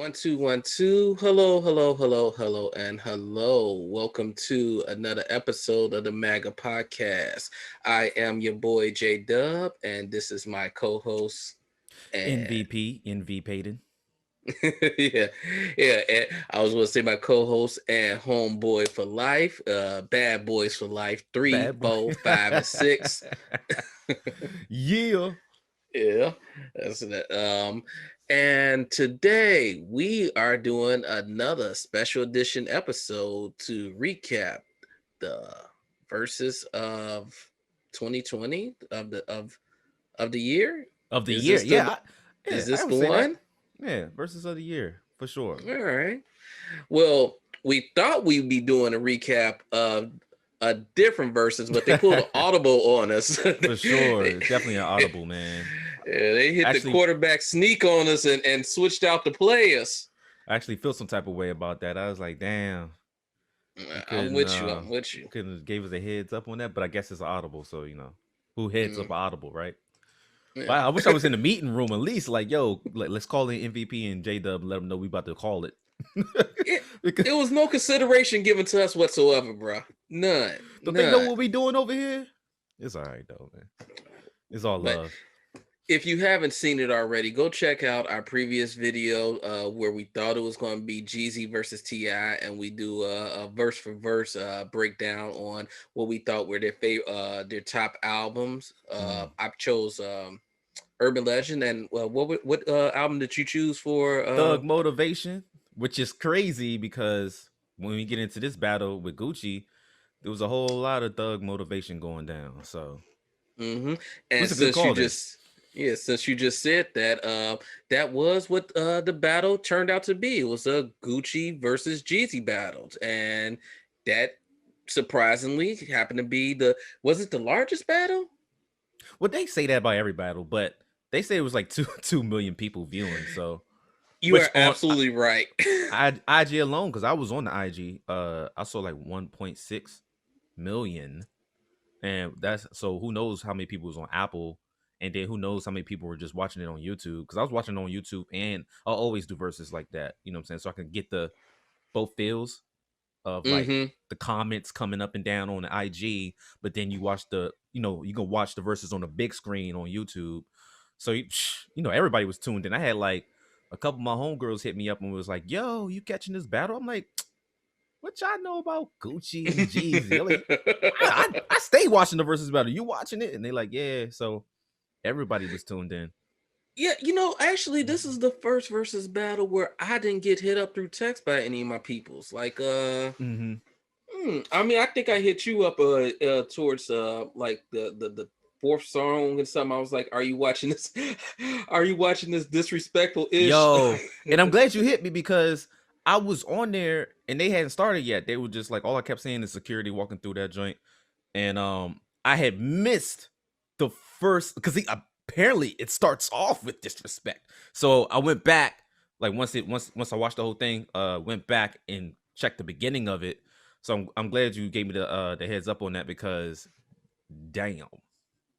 One, two, one, two. Hello, hello, hello, hello, and hello. Welcome to another episode of the MAGA podcast. I am your boy JDubb, and this is my co-host. And MVP, NV Payton. yeah, yeah. And I was going to say my co-host and homeboy for life, bad boys for life. Three, Bad boy. 4, 5, and 6. Yeah. Yeah, that's that. And today we are doing another special edition episode to recap the verses of 2020 of the year. Of the Is year. this the Yeah, is I this would the say that. one? Yeah, versus of the year, for sure. All right. Well, we thought we'd be doing a recap of a different verses, but they pulled an audible on us. For sure. They- It's definitely an audible, man. Yeah, they hit the Actually, quarterback sneak on us and switched out the players. I actually feel some type of way about that. I was like, damn, you I'm couldn't with you. I'm with you. couldn't have gave us a heads up on that, but I guess it's audible, so who heads up Mm, audible, right? yeah. But I wish I was in the meeting room at least, like, yo, let's call in MVP and JDubb and let them know we about to call it. it Because it was no consideration given to us whatsoever, bro. None. don't they know None. what we doing over here? It's all right though, man. It's all But love. if you haven't seen it already, go check out our previous video where we thought it was going to be Jeezy versus Ti, and we do a verse for verse breakdown on what we thought were their top albums. Mm. I chose Urban Legend, and what album did you choose for? Thug motivation, which is crazy because when we get into this battle with Gucci, there was a whole lot of thug motivation going down. So Mm-hmm. it And was a good call there. since you just said that, that was what the battle turned out to be. It was a Gucci versus Jeezy battle, and that surprisingly happened to be was it the largest battle? Well, they say that by every battle, but they say it was like 2 million people viewing. So You which are absolutely right. IG alone, because I was on the IG, I saw like 1.6 million. And that's so who knows how many people was on Apple, and then who knows how many people were just watching it on YouTube. Because I was watching it on YouTube, and I'll always do verses like that. You know what I'm saying? So I can get the both feels of like Mm-hmm. the comments coming up and down on the IG, but then you watch you can watch the verses on the big screen on YouTube. So everybody was tuned in. I had like a couple of my homegirls hit me up and was like, "Yo, you catching this battle?" I'm like, what y'all know about Gucci and Jeezy? I'm like, I stay watching the versus battle. You watching it? And they like, yeah. So everybody was tuned in. Yeah, actually, this is the first versus battle where I didn't get hit up through text by any of my peoples. Like, Mm-hmm. I mean, I think I hit you up towards like the fourth song and something. I was like, "Are you watching this? Are you watching this disrespectful ish?" Yo, and I'm glad you hit me because I was on there and they hadn't started yet. They were just like, all I kept saying is security walking through that joint, and I had missed the first because apparently it starts off with disrespect. So I went back, like once I watched the whole thing, went back and checked the beginning of it. So I'm glad you gave me the heads up on that because damn,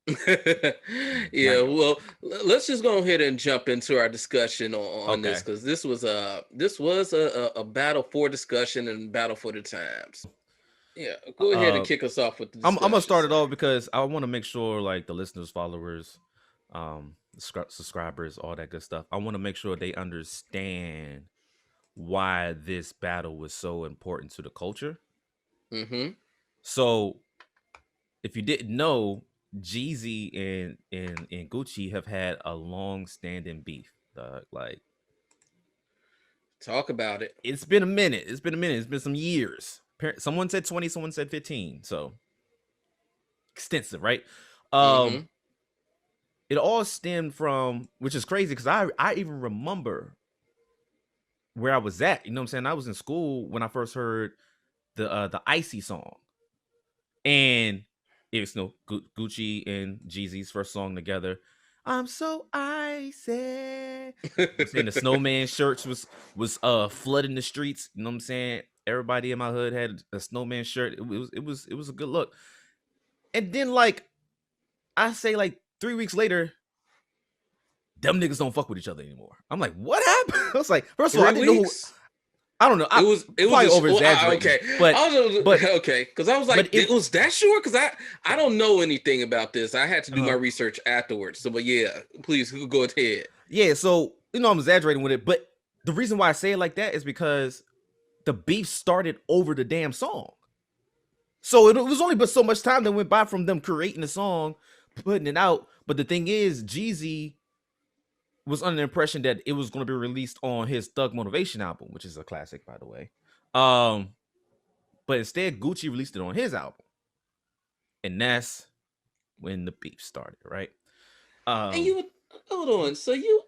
Yeah, damn. well, let's just go ahead and jump into our discussion on this Okay. because this was a battle for discussion and battle for the times. Yeah, go ahead and Uh, kick us off with the I'm gonna discussion, start it sir. off because I want to make sure like the listeners, followers, subscribers, all that good stuff. I want to make sure they understand why this battle was so important to the culture. Mm-hmm. So if you didn't know, Jeezy and Gucci have had a long standing beef. Like Talk about it. it's been a minute. It's been a minute. It's been some years. Someone said 20, someone said 15. So extensive, right? Um, Mm-hmm. it all stemmed from, which is crazy because I even remember where I was at. You know what I'm saying? I was in school when I first heard the Icy song, and it was Gucci and Jeezy's first song together. I'm so icy. I'm saying the snowman shirts was flooding the streets. You know what I'm saying? Everybody in my hood had a snowman shirt. It was a good look. And then like I say like 3 weeks later, them niggas don't fuck with each other anymore. I'm like, what happened? I was like, first of all, I Three didn't know who. weeks. I don't know. It I was probably over well, exaggerating, okay. but I was but okay because I was like, it it was that short because I don't know anything about this. I had to do my uh research afterwards. So, but yeah, please go ahead. yeah. So I'm exaggerating with it, but the reason why I say it like that is because the beef started over the damn song. So it was only but so much time that went by from them creating the song, putting it out. But the thing is, Jeezy was under the impression that it was going to be released on his Thug Motivation album, which is a classic, by the way. But instead, Gucci released it on his album, and that's when the beef started, right? And Um, you hold on. So you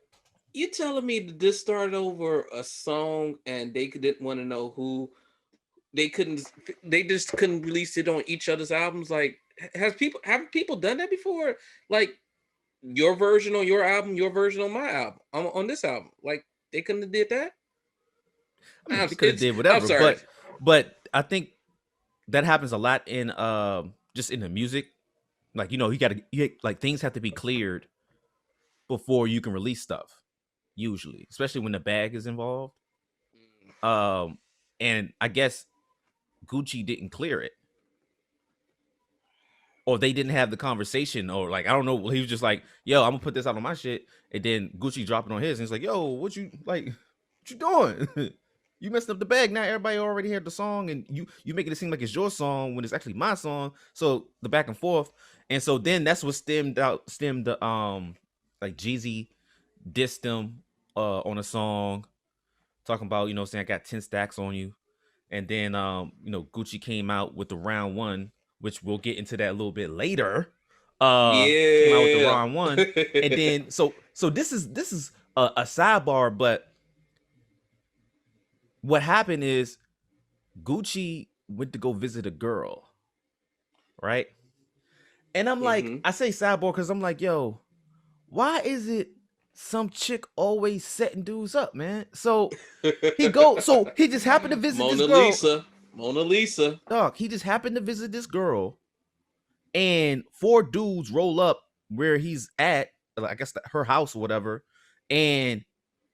telling me that this started over a song and they didn't want to know who they couldn't they just couldn't release it on each other's albums? Like, have people done that before? Like your version on your album, your version on my album, on this album. Like they couldn't have did that. I mean, they could have did I'm whatever, sorry. but I think that happens a lot in just in the music. Like like things have to be cleared before you can release stuff. Usually, especially when the bag is involved. Um, and I guess Gucci didn't clear it, or they didn't have the conversation, or like I don't know. He was just like, "Yo, I'm gonna put this out on my shit," and then Gucci dropped it on his, and he's like, "Yo, what you like? What you doing? You messed up the bag. Now everybody already heard the song, and you making it seem like it's your song when it's actually my song." So the back and forth, and so then that's what stemmed the like Jeezy dissed him on a song talking about saying I got 10 stacks on you, and then Gucci came out with the round one, which we'll get into that a little bit later. Came out with the Yeah. round one, and then so this is a sidebar, but what happened is Gucci went to go visit a girl, right? And I'm like, hmm I say sidebar because I'm like, yo, why is it some chick always setting dudes up, man? So he just happened to visit this Mona girl. Lisa. Mona Lisa. Dog, he just happened to visit this girl, and four dudes roll up where he's at, I guess her house or whatever, and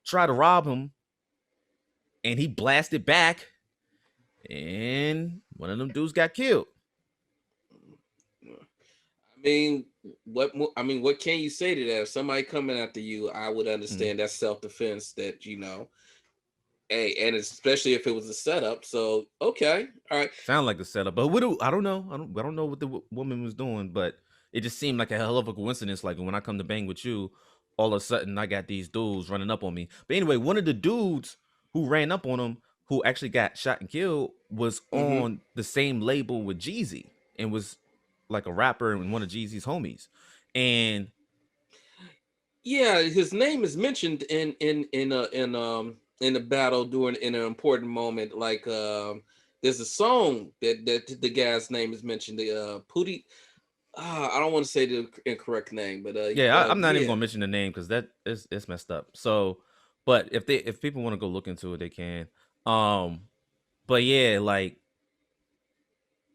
try to rob him, and he blasted back, and one of them dudes got killed. What can you say to that? If somebody coming after you, I would Mm. understand that's self defense. Hey, and especially if it was a setup. So okay, all right. Sound like a setup, but I don't know. I don't know what the woman was doing, but it just seemed like a hell of a coincidence. Like when I come to bang with you, all of a sudden I got these dudes running up on me. But anyway, one of the dudes who ran up on him, who actually got shot and killed, was hmm on the same label with Jeezy and was like a rapper and one of Jeezy's homies. And Yeah, his name is mentioned in a battle during in an important moment. Like there's a song that the guy's name is mentioned. The Pootie. I don't want to say the incorrect name, but yeah, I'm not even yeah. gonna mention the name because that is it's messed up. So, but if people want to go look into it, they can. Um, but yeah, like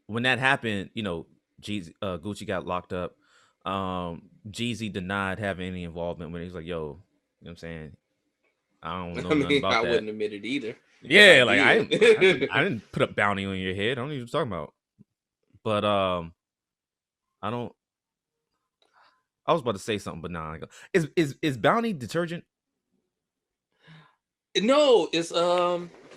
when that happened, Gucci got locked up. Jeezy denied having any involvement with it. He's like, yo, you know what I'm saying? I don't know nothing I about that. wouldn't admit it either if I Yeah, like I did. didn't put a bounty on your head. I don't know what you're talking about. But I don't I was about to say something, but nah. Is bounty detergent? No,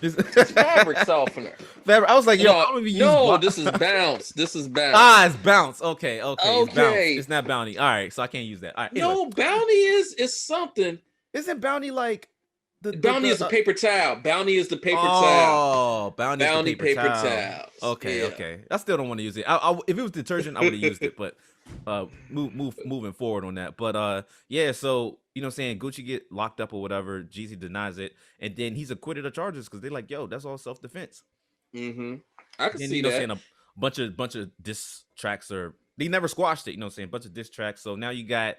Is it's fabric softener. I was like, yo, I No, don't even use no, this is bounce. This is Ah, bounce. it's bounce. Okay, it's bounce. Okay. It's not bounty. All right, so I can't use that. All right, anyway, No, bounty is something. isn't bounty like Bounty is the a paper towel. Bounty is the paper towel. Oh, bounty is the Bounty paper paper towel. towels. Okay, Yeah. okay. I still don't want to use it. If it was detergent, I would have used it, but moving forward on that. But yeah, so what I'm saying, Gucci get locked up or whatever, Jeezy denies it, and then he's acquitted of charges because they're like, yo, that's all self-defense. hmm I can Then see that. saying a bunch of diss tracks are they never squashed it, saying bunch of diss tracks. So now you got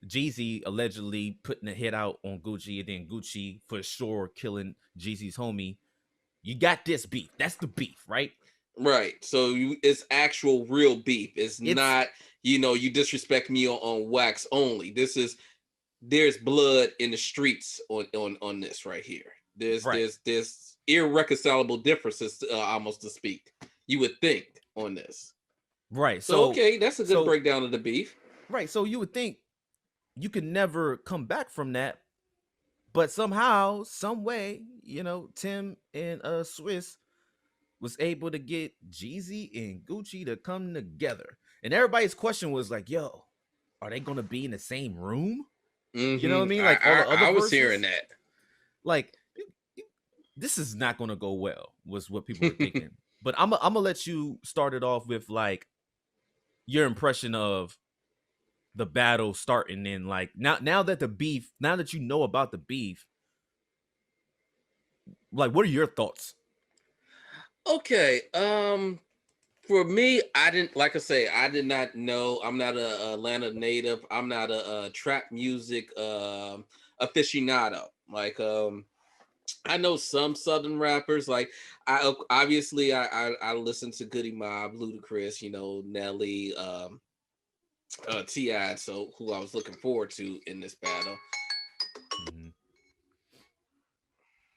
Jeezy allegedly putting a hit out on Gucci, and then Gucci for sure killing Jeezy's homie. You got this beef. That's the beef, right? Right. So it's actual real beef. It's It's not, you disrespect me on wax only. This is there's blood in the streets on this right here. There's Right. there's there's irreconcilable differences, almost to speak. You would think on this. Right. So okay, that's a good So breakdown of the beef. right. So you would think you could never come back from that, but somehow, some way, Tim and Swiss was able to get Jeezy and Gucci to come together. And everybody's question was like, yo, are they gonna be in the same room? You know what I mean? Like all the other I was hearing verses. that. Like, this is not gonna go well, was what people were thinking. But I'm gonna let you start it off with like your impression of the battle starting, and like now that the beef, now that you know about the beef, like what are your thoughts? Okay, for me, I didn't, like I say, I did not know. I'm not a Atlanta native. I'm not a trap music aficionado. Like I know some Southern rappers. Like I obviously I listen to Goody Mob, Ludacris, Nelly, Ti. So who I was looking forward to in this battle. Mhm.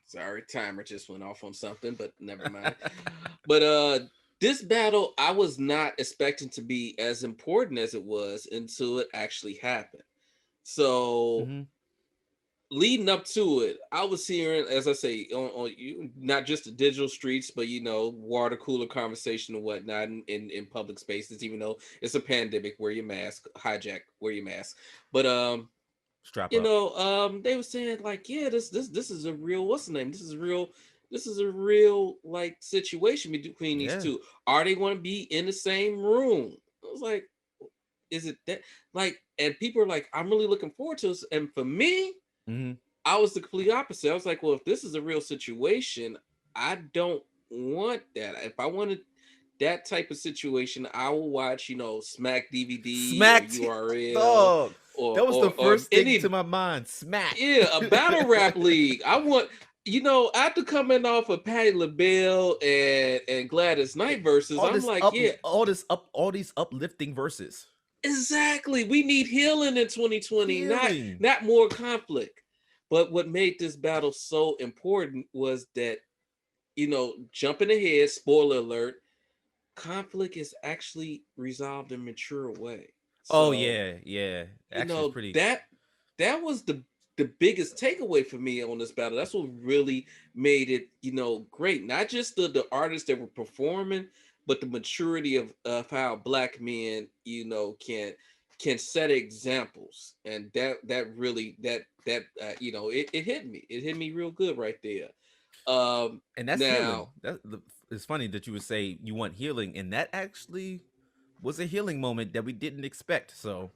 Sorry, timer just went off on something, but never mind. But this battle I was not expecting to be as important as it was until it actually happened. So Mhm. leading up to it, I was hearing, as I say, on you, not just the digital streets, but water cooler conversation and whatnot in public spaces. Even though it's a pandemic, wear your mask. Hijack, wear your mask. But Strap up. they were saying like, yeah, this is a real, what's the name? This is a real like situation between these Yeah. two. Are they going to be in the same room? I was like, is it that, like, and people are like, I'm really looking forward to this. And for me, Mhm. I was the complete opposite. I was like, well, if this is a real situation, I don't want that. If I wanted that type of situation, I will watch, Smack DVD or Smacked. URL Dog. or That was the or first thing to any, my mind. Smack. yeah, a battle rap league. I want, after coming off of Patti LaBelle and Gladys Knight versus, all I'm this like, up yeah, all these uplifting verses. exactly. We need healing in 2020, not Healing. not more conflict. But what made this battle so important was that, jumping ahead, spoiler alert, conflict is actually resolved in a mature way. Oh So, yeah, yeah. Actually, it's pretty. that was the biggest takeaway for me on this battle. That's what really made it, great. Not just the artists that were performing, but the maturity of how black men, can set examples. And that really it hit me. It hit me real good right there. And that's healing. Now, It's funny that you would say you want healing, and that actually was a healing moment that we didn't expect. So,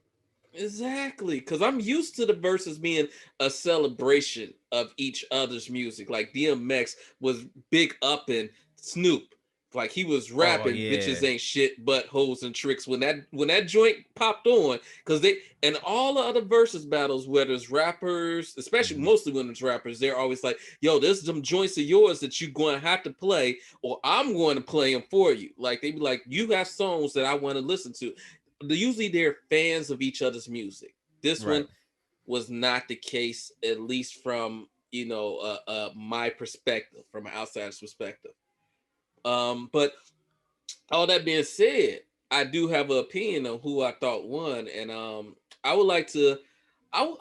exactly, because I'm used to the verses being a celebration of each other's music. Like DMX was big up in Snoop, like he was oh rapping "bitches yeah. ain't shit but hoes and tricks" when that joint popped on. Because they and all the other verses battles, whether it's rappers, especially Mhm. mostly when it's rappers, they're always like, "Yo, there's some joints of yours that you're going to have to play, or I'm going to play them for you." Like they be like, "You have songs that I want to listen to." Usually they're fans of each other's music. This Right. one was not the case, at least from my perspective, from an outsider's perspective. But all that being said, I do have an opinion on who I thought won, and I would like to. I'm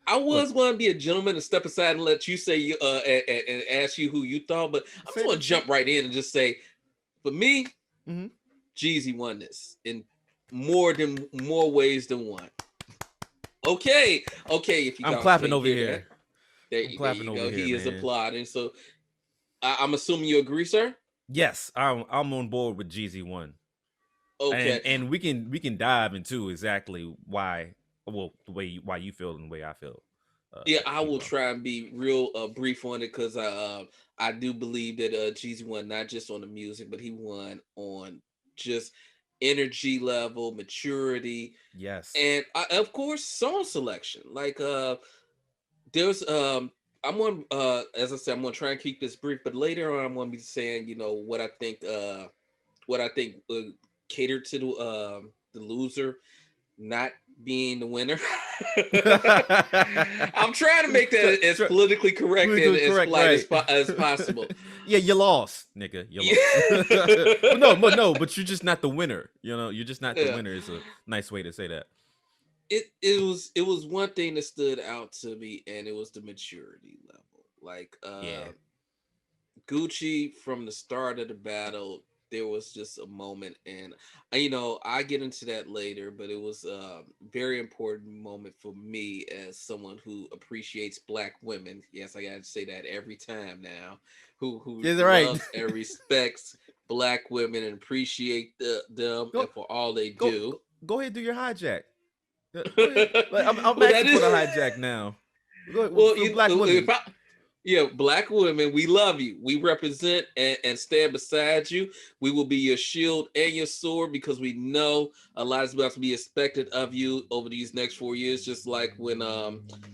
I Look, was going to be a gentleman and step aside and let you say and ask you who you thought, but I'm just say going to that. Say. jump right in and just say, for me, Mhm. Jeezy won this in more ways than one. Okay. If you I'm guys can't clapping over hear that, here. there, I'm there clapping you over go. here, He is man. applauding. So I'm assuming you agree, sir. Yes, I'm on board with GZ1. and Okay. and we can dive into exactly why, well, why you feel and the way I feel Yeah, I as will well. try and be real brief on it because I do believe that Jeezy won not just on the music, but he won on just energy level, maturity, Yes. and of course song selection. Like there's I'm going as I said, I'm gonna try and keep this brief, but later on I'm gonna be saying, what I think catered to the loser, not being the winner. I'm trying to make that as politically correct and Politically as correct, polite right? as possible. Yeah, you lost, nigga. You Yeah. lost. But you're just not the winner. You're just not the Yeah. winner. Is a nice way to say that. It was one thing that stood out to me, and it was the maturity level. Like Yeah. Gucci from the start of the battle, there was just a moment, and I get into that later, but it was a very important moment for me as someone who appreciates black women. Yes, I gotta say that every time now. Who Yeah, right. loves and respects black women and appreciate them go and for all they go do. go ahead, do your hijack. Go ahead. Like I'm Well, that asking for is the hijack now. Go well, for black if women. I yeah, black women, we love you. We represent and stand beside you. We will be your shield and your sword because we know a lot is about to be expected of you over these next 4 years. Just like when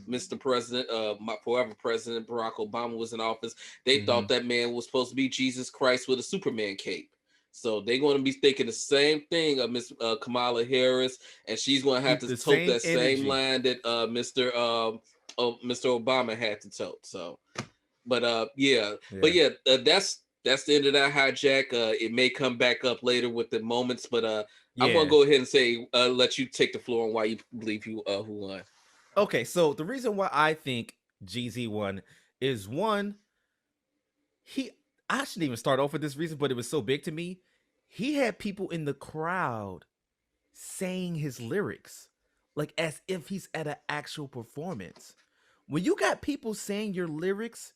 Mr. President, my forever President Barack Obama was in office, they Mm-hmm. thought that man was supposed to be Jesus Christ with a Superman cape. So they're going to be thinking the same thing of Miss Kamala Harris, and she's going to have Keep to the tote same that same energy. line that Mr. Obama had to tote. So but yeah, but Yeah. yeah, that's the end of that hijack. It may come back up later with the moments, but I'm gonna Yeah. go ahead and say let you take the floor on why you believe you who won. Okay, so the reason why I think GZ won is one, he I shouldn't even start off with this reason, but it was so big to me. He had people in the crowd saying his lyrics like as if he's at an actual performance. When you got people saying your lyrics,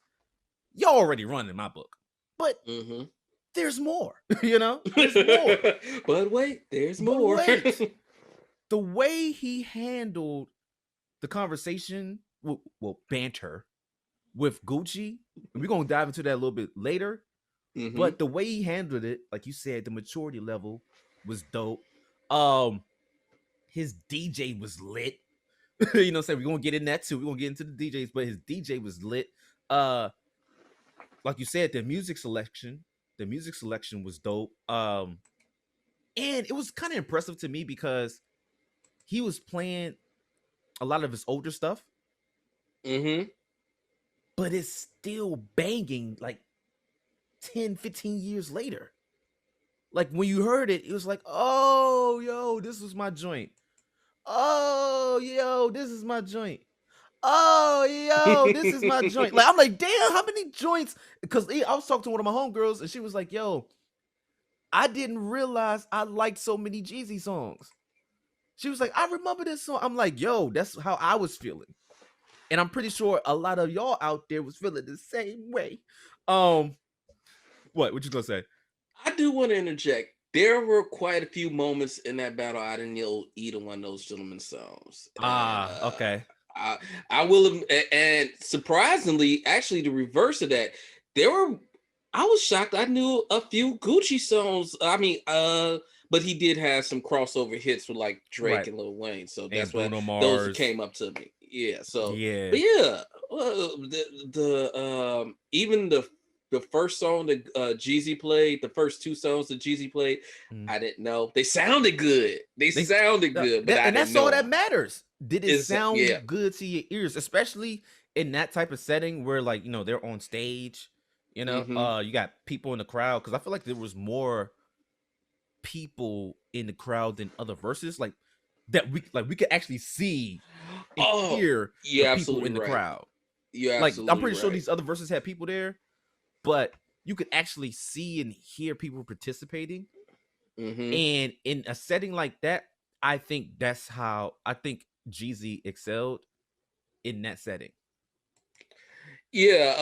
you're already running my book. But Mm-hmm. there's more, There's more. But wait, there's But more. wait, the way he handled the conversation, well, banter with Gucci, and we're gonna dive into that a little bit later. Mm-hmm. But the way he handled it, like you said, the maturity level was dope. Um, his DJ was lit. We're gonna get in that too. We're gonna get into the DJs, but his DJ was lit. Uh, like you said, the music selection was dope. And it was kind of impressive to me because he was playing a lot of his older stuff, Mm-hmm. but it's still banging like 10, 15 years later. Like when you heard it, it was like, oh, yo, this was my joint. Oh, yo, this is my joint. Oh, yo, this is my joint. Like, I'm like, damn, how many joints? Because I was talking to one of my homegirls, and she was like, yo, I didn't realize I liked so many Jeezy songs. She was like, I remember this song. I'm like, yo, that's how I was feeling. And I'm pretty sure a lot of y'all out there was feeling the same way. Um, what you gonna say? I do want to interject. There were quite a few moments in that battle I didn't know either one of those gentlemen's songs, and Okay. I I will and surprisingly, actually, the reverse of that, there were. I was shocked. I knew a few Gucci songs. I mean, but he did have some crossover hits with like Drake Right. and Lil Wayne, so And that's why Bruno those Mars. came up to me. Yeah. So, Yeah. but yeah, the even the first song that Jeezy played, the first two songs that Jeezy played, Mm. I didn't know they sounded good. They They sounded good, but I and didn't that's all know that them. matters. Did it Yeah. sound good to your ears, especially in that type of setting where like they're on stage. Mm-hmm. You got people in the crowd because I feel like there was more people in the crowd than other verses. Like that we could actually see and Oh, hear the you're people absolutely in the right. crowd. You're Like I'm absolutely pretty sure right. these other verses had people there, but you could actually see and hear people participating. Mm-hmm. And in a setting like that, I think that's how I think Jeezy excelled in that setting. Yeah,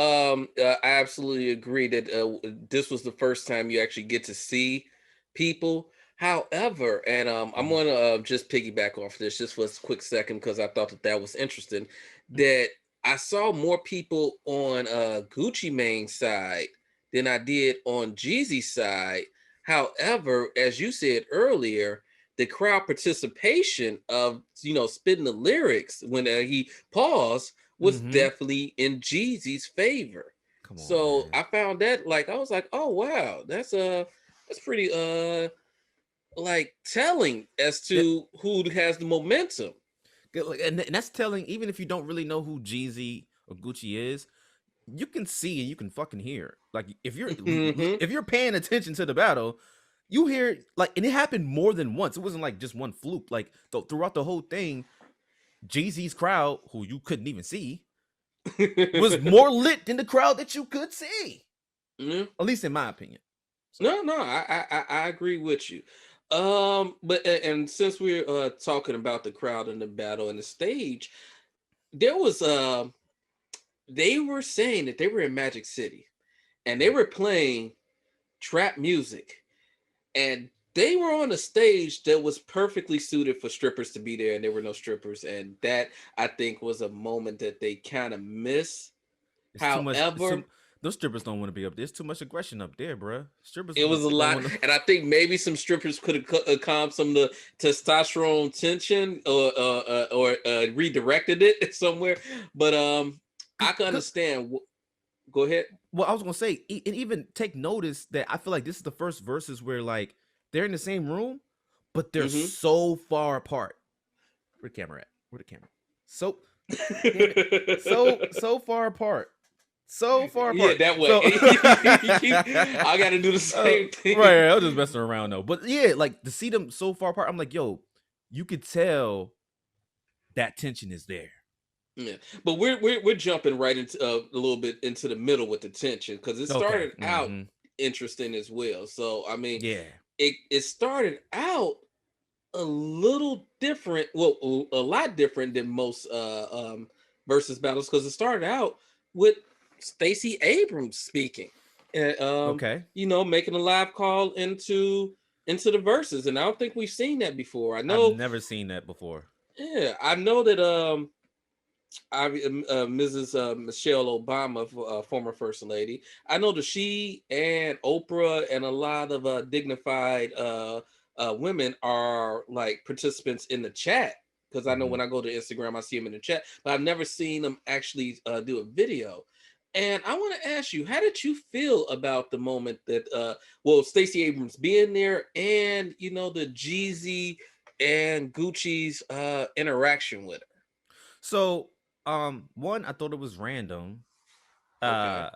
I absolutely agree that this was the first time you actually get to see people. However, and I'm Mhm. going to just piggyback off this just for a quick second because I thought that that was interesting. Mm. That I saw more people on Gucci Mane's side than I did on Jeezy's side. However, as you said earlier, the crowd participation of spitting the lyrics when he paused was Mhm. definitely in Jeezy's favor. Come on, So man. I found that like I was like, oh wow, that's pretty like telling as Yeah, to who has the momentum. And that's telling, even if you don't really know who Jeezy or Gucci is, you can see and you can fucking hear. Like Hmm. if you're paying attention to the battle, you hear like, and it happened more than once. It wasn't like just one fluke. Like throughout the whole thing, Jeezy's crowd, who you couldn't even see, was more lit than the crowd that you could see. Yeah. At least in my opinion. So No, I agree with you. But and since we're talking about the crowd and the battle and the stage, there was they were saying that they were in Magic City and they were playing trap music, and they were on a stage that was perfectly suited for strippers to be there, and there were no strippers, and that I think was a moment that they kind of miss. it's too much. It's However, too. Those strippers don't want to be up there. There's too much aggression up there, bro. Strippers it was a don't lot, want to. and I think maybe some strippers could have calmed some of the testosterone tension, or redirected it somewhere. But I can Cause understand. Go ahead. well, I was gonna say, and even take notice that I feel like this is the first verses where like they're in the same room, but they're Hmm. so far apart. Where the camera at? Where the camera? So, damn it, so far apart, so far Yeah, apart. that way. So, I got to do the same thing. right, I was just messing around though. But yeah, like to see them so far apart, I'm like, yo, you could tell that tension is there. Yeah, but we're jumping right into a little bit into the middle with the tension because it Okay. started out interesting as well. So I mean, Yeah. it started out a little different, well, a lot different than most versus battles because it started out with Stacey Abrams speaking, and Okay. making a live call into the verses, and I don't think we've seen that before. I I've know, never seen that before. yeah, I know that Mrs. Michelle Obama, former First Lady. I know that she and Oprah and a lot of dignified women are like participants in the chat because I know Hmm. when I go to Instagram, I see them in the chat, but I've never seen them actually do a video. And I want to ask you, how did you feel about the moment that, well, Stacey Abrams being there and, the Jeezy and Gucci's interaction with So, one, I thought it was random. her? Okay. Uh,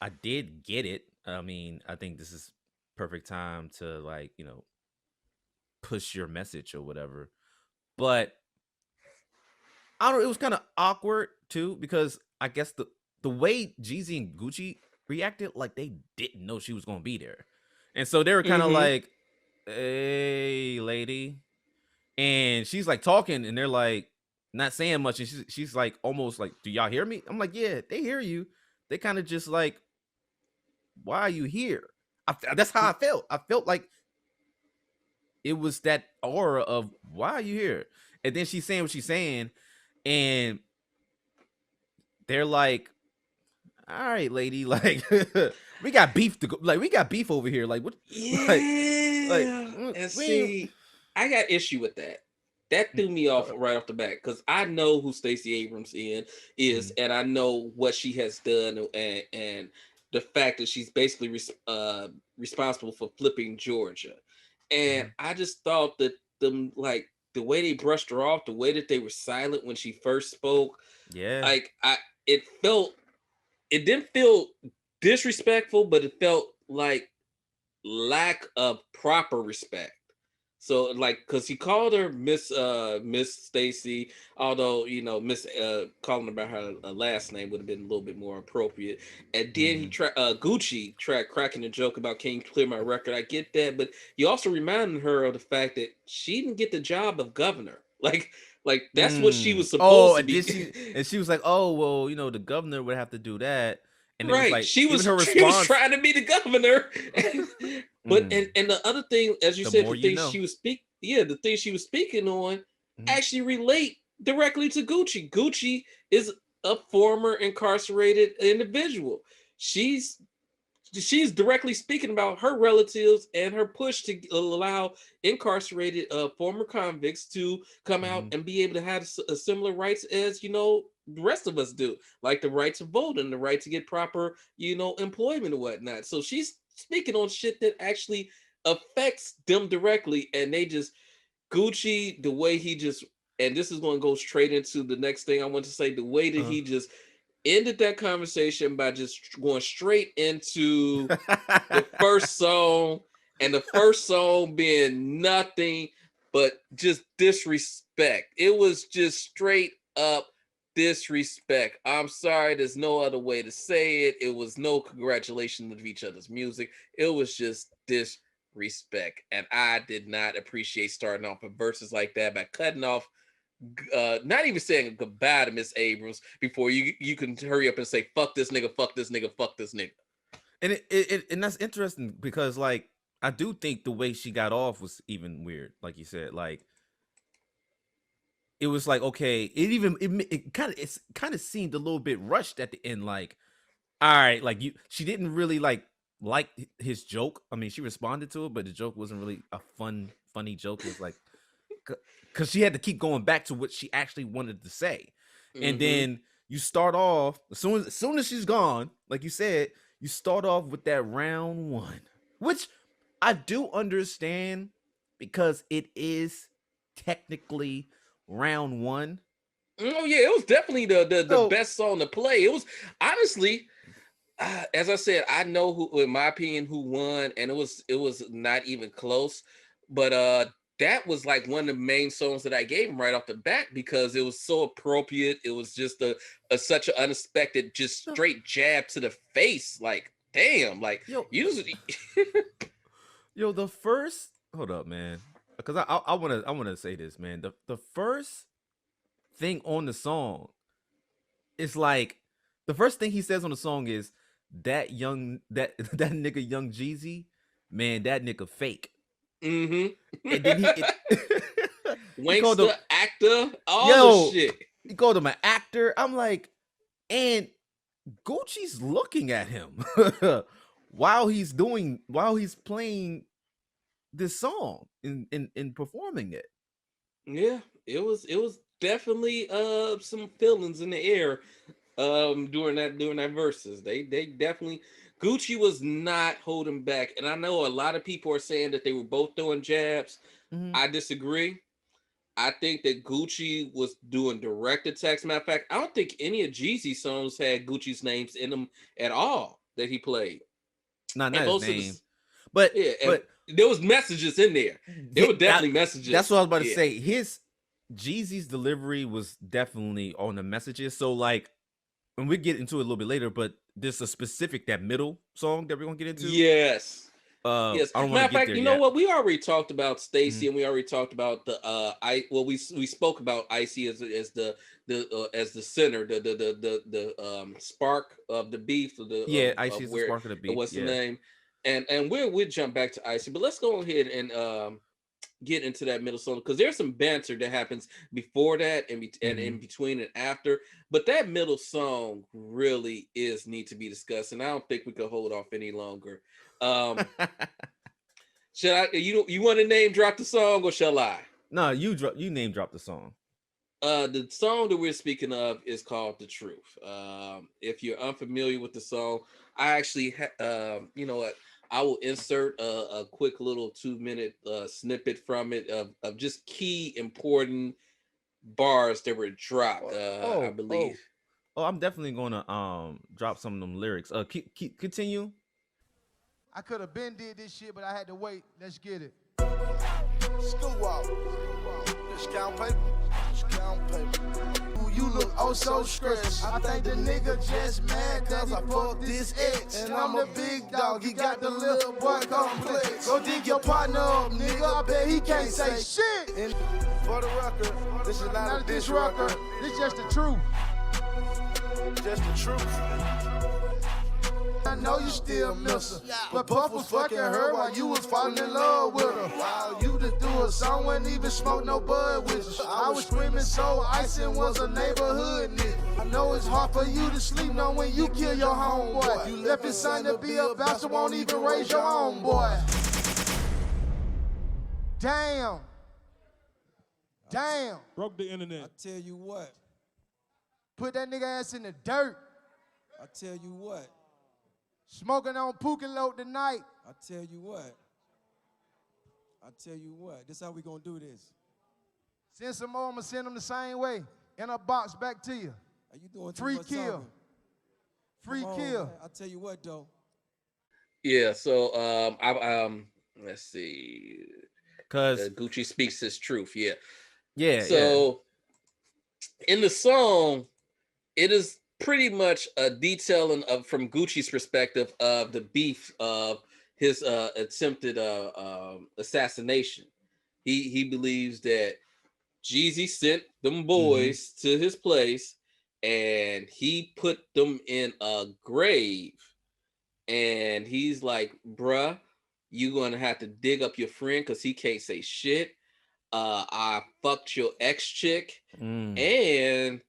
I did get it. I mean, I think this is perfect time to like, push your message or whatever. But I don't. It was kind of awkward too because I guess the way Jeezy and Gucci reacted, like they didn't know she was gonna be there, and so they were kind of Mm-hmm. like, "Hey, lady," and she's like talking, and they're like not saying much, and she's like almost like, "Do y'all hear me?" I'm like, "Yeah, they hear you." They kind of just like, "Why are you here?" That's how I felt. I felt like it was that aura of "Why are you here?" And then she's saying what she's saying, and they're like, all right, lady, like we got beef to go, like we got beef over here. Like what like Yeah. And we ain't see, I got issue with that. That threw me off right off the bat because I know who Stacey Abrams is, mhm, and I know what she has done, and the fact that she's basically responsible for flipping Georgia. And mhm. I just thought that them like the way they brushed her off, the way that they were silent when she first spoke, Yeah. like it felt, it didn't feel disrespectful, but it felt like lack of proper respect. So like, because he called her Miss Stacy, although Miss calling about her last name would have been a little bit more appropriate. And then he Mhm. Gucci tried cracking a joke about, can you clear my record? I get that, but you also reminded her of the fact that she didn't get the job of governor. Like that's what she was Oh, supposed to and then be. she was like, "Oh, well, the governor would have to do that." And it was Right. like She even was her she was response, trying to be the governor. But mm, and the other thing, as you the said, more the you things know. she was the things she was speaking on Mhm. actually relate directly to Gucci. Gucci is a former incarcerated individual. She's she's directly speaking about her relatives and her push to allow incarcerated former convicts to come out Mhm. and be able to have similar rights as the rest of us do, like the right to vote and the right to get proper employment and whatnot. So she's speaking on shit that actually affects them directly, and they just Gucci, the way he just and this is going to go straight into the next thing I want to say. The way that he just ended that conversation by just going straight into the first song, and the first song being nothing but just disrespect. It was just straight up disrespect. I'm sorry, there's no other way to say it. It was no congratulations of each other's music. It was just disrespect. And I did not appreciate starting off with verses like that by cutting off, not even saying goodbye to Miss Abrams before you can hurry up and say fuck this nigga, fuck this nigga, fuck this nigga. And and that's interesting because like I do think the way she got off was even weird, like you said. Like it was like okay, it kind of seemed a little bit rushed at the end. Like all right, like she didn't really like his joke. I mean, she responded to it, but the joke wasn't really a funny joke. It was like because she had to keep going back to what she actually wanted to say, and then you start off as soon as she's gone, like you said, you start off with that round one, which I do understand because it is technically round one. Oh yeah, it was definitely the So best song to play. It was honestly, as I said, I know who, in my opinion, who won, and it was not even close. But that was like one of the main songs that I gave him right off the bat because it was so appropriate. It was just a such an unexpected, just straight jab to the face. Like damn, like yo, usually. yo, the first hold up, man, because I wanna say this, man. The first thing on the song is like the first thing he says on the song is that nigga young Jeezy, man, that nigga fake. And then he called him Wankster, actor, all the yo, shit. he called him an actor. I'm like, and Gucci's looking at him while he's playing this song and performing it. Yeah, it was definitely some feelings in the air during that verses. They definitely, Gucci was not holding back. And I know a lot of people are saying that they were both doing jabs. Mhm. I disagree. I think that Gucci was doing direct attacks. Matter of fact, I don't think any of Jeezy's songs had Gucci's names in them at all that he played. Not And his most of name, the, but yeah, and but there was messages in there. There yeah, were definitely that's what messages. I was about to Yeah. say. His Jeezy's delivery was definitely on the messages. So like, and we get into it a little bit later, but there's a specific that middle song that we're gonna get into. Yes. Yes. I don't want Matter to of get fact, there you know yet. what? We already talked about Stacy, Mhm. and we already talked about the we spoke about Icy as the as the center, the spark of the beef of the Yeah, of Icy is the where, spark of the beef. what's the Yeah. name, and we'll jump back to Icy, but let's go ahead and get into that middle song because there's some banter that happens before that and in Mhm. between and after, but that middle song really is need to be discussed, and I don't think we could hold off any longer. um should I, you want to name drop the song or shall I? No, you name drop the song. The song that we're speaking of is called "The Truth." If you're unfamiliar with the song, I actually, you know what? I will insert a quick little 2 minute snippet from it of just key important bars that were dropped. I Oh, believe. oh, oh! I'm definitely gonna drop some of them lyrics. Keep continue. I could have been did this shit, but I had to wait. Let's get it. School out. Discount paper. Discount paper. Ooh, you look oh so stressed. I think the nigga just mad cause I fucked this ex. And I'm the big dog, he got the little boy complex. Go dig your partner up, nigga. I bet he can't say shit. And for the record, this is not a diss record. This just the truth. Just the truth. I know you still miss her, but Puff was fucking her while you was falling in love with her. While you just do a song, wouldn't even smoke no bud with her. I was screaming so icy and was a neighborhood nigga. I know it's hard for you to sleep knowing when you kill your homeboy. You left his son to be a bastard, won't even raise your own boy. Damn. Damn. Broke the internet. I tell you what. Put that nigga ass in the dirt. I tell you what. Smoking on Pookie tonight. I tell you what. I tell you what. This how we gonna do this. Send some more, I'm gonna send them the same way. In a box back to you. Are you doing too Free much kill. talking? Free Come on, kill. man. I tell you what, though. Yeah. So let's see. Cause Gucci speaks his truth. Yeah. yeah. So in the song, it is pretty much a detailing of from Gucci's perspective of the beef of his attempted assassination. He believes that Jeezy sent them boys to his place and he put them in a grave. And he's like, bruh, you gonna have to dig up your friend because he can't say shit. I fucked your ex chick. And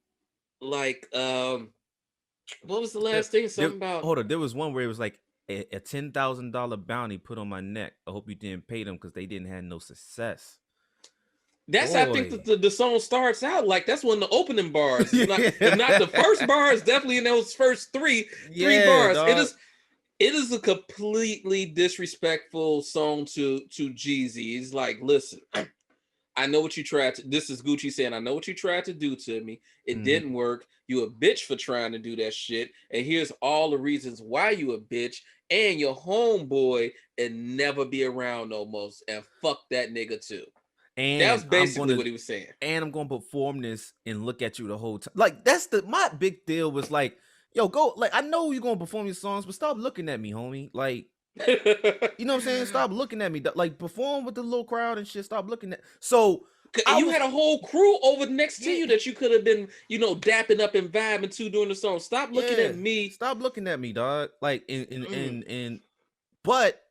like what was the last thing? Something about Hold on. There was one where it was like a $10,000 bounty put on my neck. I hope you didn't pay them because they didn't have no success. that's I think Boy. the song starts out like that's one of the opening bars. Yeah. If not the first bars, definitely in those first three bars. Dog. It is a completely disrespectful song to Jeezy. He's like, listen, I know what you tried to. This is Gucci saying, I know what you tried to do to me. It didn't work. You a bitch for trying to do that shit. And here's all the reasons why you a bitch. And your homeboy and never be around no more. And fuck that nigga too. And that was basically what he was saying. And I'm gonna perform this and look at you the whole time. Like that's my big deal was like, yo, go. Like I know you're gonna perform your songs, but stop looking at me, homie. Like. You know what I'm saying? Stop looking at me. Like perform with the little crowd and shit. Stop looking at. So you had a whole crew over next to you that you could have been, dapping up and vibing to during the song. Stop looking at me. Stop looking at me, dog. Like but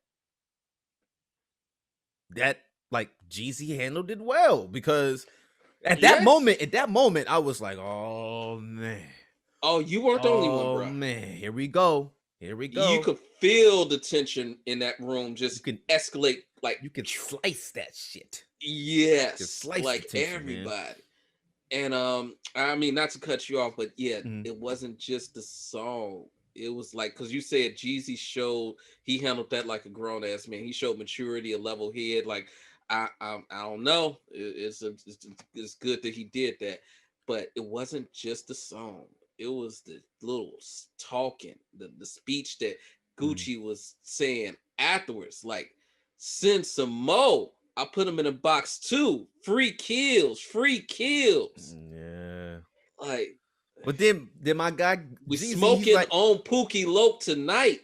that like Jeezy handled it well because at that moment, I was like, oh man. Oh, you weren't the only one, bro. Oh man, here we go. You could feel the tension in that room just escalate. Like you could slice that shit. Yes, like tension, everybody. Man. And I mean, not to cut you off, but yeah, it wasn't just the song. It was like, because you said Jeezy he handled that like a grown ass man. He showed maturity, a level head. Like I don't know. It's good that he did that, but it wasn't just the song. It was the little talking, the speech that Gucci was saying afterwards. Like, send some more. I put him in a box too. Free kills. Yeah. Like, but then my guy we Jeezy, smoking like, on Pookie Lope tonight.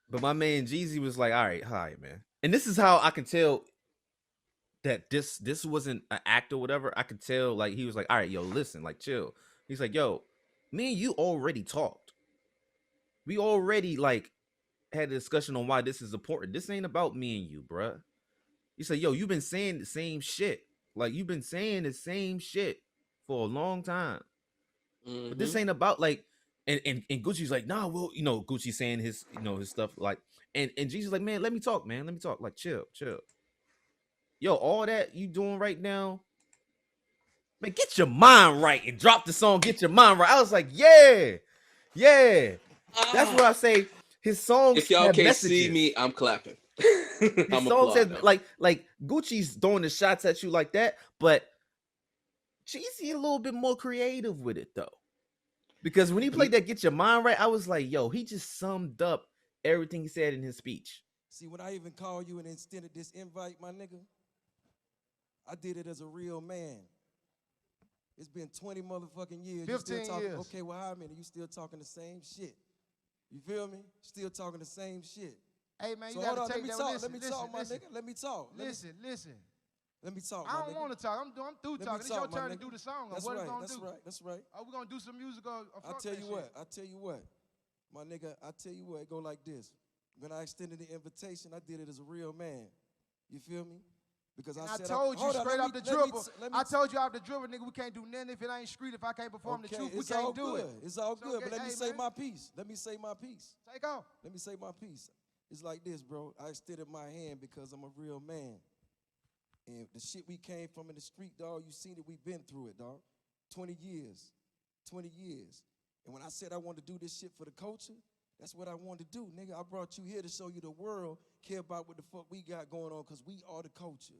But my man Jeezy was like, all right, hi, man. And this is how I can tell that this wasn't an act or whatever. I could tell, like, he was like, all right, yo, listen, like, chill. He's like, yo, me and you already talked. We already, like, had a discussion on why this is important. This ain't about me and you, bruh. He said, yo, you've been saying the same shit. Like, you've been saying the same shit for a long time. But this ain't about, like, and Gucci's like, nah, well, Gucci saying his, his stuff, like, and Jeezy's like, man, let me talk, man. Let me talk. Like, chill. Yo, all that you doing right now, man, get your mind right and drop the song, get your mind right. I was like, yeah. That's what I say. His songs if y'all have can't messages. See me, I'm clapping. His songs have, like Gucci's throwing the shots at you like that, but Jeezy a little bit more creative with it, though. Because when he played that Get Your Mind Right, I was like, yo, he just summed up everything he said in his speech. See, when I even called you and extended this invite, my nigga, I did it as a real man. It's been 20 motherfucking years. 15 years. Okay, well, how many? You still talking the same shit. You feel me? Still talking the same shit. Hey, man, so you gotta take that. Let me talk, my nigga. Let me talk. Listen. Let me talk. I don't want to talk. I'm through talking. It's your turn to do the song. That's what right. Are we gonna That's do? right. That's right. Are we gonna do some music or I tell you what, my nigga. I tell you what. It go like this. When I extended the invitation, I did it as a real man. You feel me? Because I told you straight off the dribble. I told you off the dribble, nigga. We can't do nothing if it ain't street. If I can't perform the truth, we can't do it. It's all good. But let me say my piece. Let me say my piece. Take off. Let me say my piece. It's like this, bro. I extended my hand because I'm a real man. And the shit we came from in the street, dog, you seen it, we've been through it, dog. 20 years. And when I said I wanted to do this shit for the culture, that's what I wanted to do, nigga. I brought you here to show you the world care about what the fuck we got going on because we are the culture.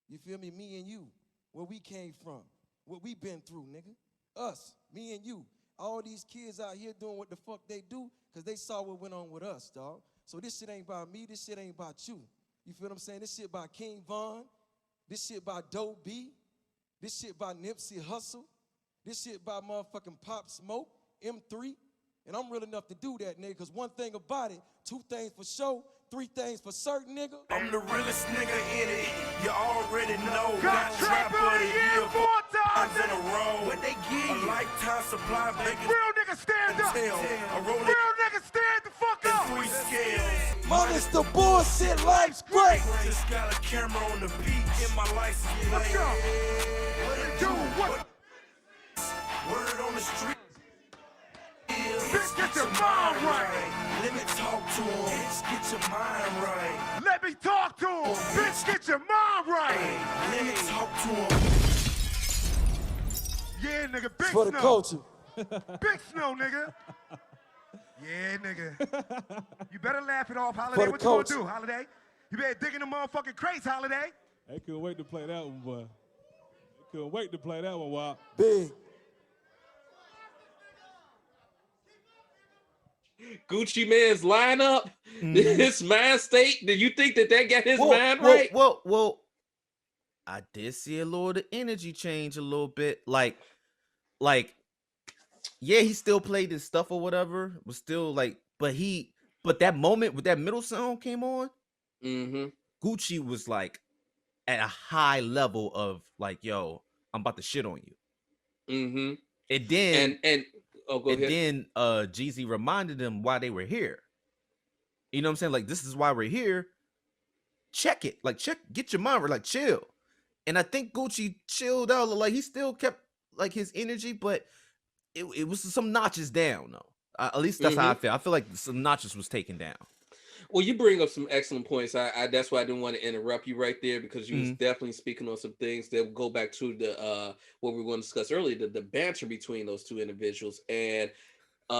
You feel me? Me and you. where we came from, what we been through, nigga. Us, me and you. All these kids out here doing what the fuck they do because they saw what went on with us, dog. So this shit ain't about me. This shit ain't about you. You feel what I'm saying? This shit about King Von. This shit about Doe B. This shit about Nipsey Hussle. This shit about motherfucking Pop Smoke, M3. And I'm real enough to do that, nigga, because one thing about it, two things for sure, three things for certain, nigga. I'm the realest nigga in it. You already know. Got Trap of the Year 4 times in a row. What they give A you? lifetime supply of bacon. Real nigga stand up. A roll Real nigga stand the fuck in up. 3 scales. Minus the bullshit, life's great. Just got a camera on the beach in my license plate. Let's go. What do? What? Word on the street. Bitch, get your mind right. Let me talk to him. Bitch, get your mind right. Let me talk to him. Bitch, get your mind right. Let me talk to him. Yeah, nigga, big For the snow. culture. Big snow, nigga. Yeah, nigga. You better laugh it off, For Holiday. the What you gonna culture. do, Holiday? You better dig in the motherfucking crates, Holiday. They couldn't wait to play that one, boy. They couldn't wait to play that one, Wop. Big. Gucci Man's lineup, his mind state. Do you think that got his mind right? Well, I did see a little of the energy change a little bit. Like, yeah, he still played his stuff or whatever. Was still like, but that moment with that middle song came on, Gucci was like at a high level of like, yo, I'm about to shit on you. And then go ahead. then Jeezy reminded them why they were here. You know what I'm saying? Like, this is why we're here. Check it. Like, get your mind right, like, chill. And I think Gucci chilled out. Like, he still kept like his energy, but it was some notches down though. At least that's how I feel. I feel like some notches was taken down. Well, you bring up some excellent points. I that's why I didn't want to interrupt you right there, because you was definitely speaking on some things that go back to the what we were going to discuss earlier, the banter between those two individuals. And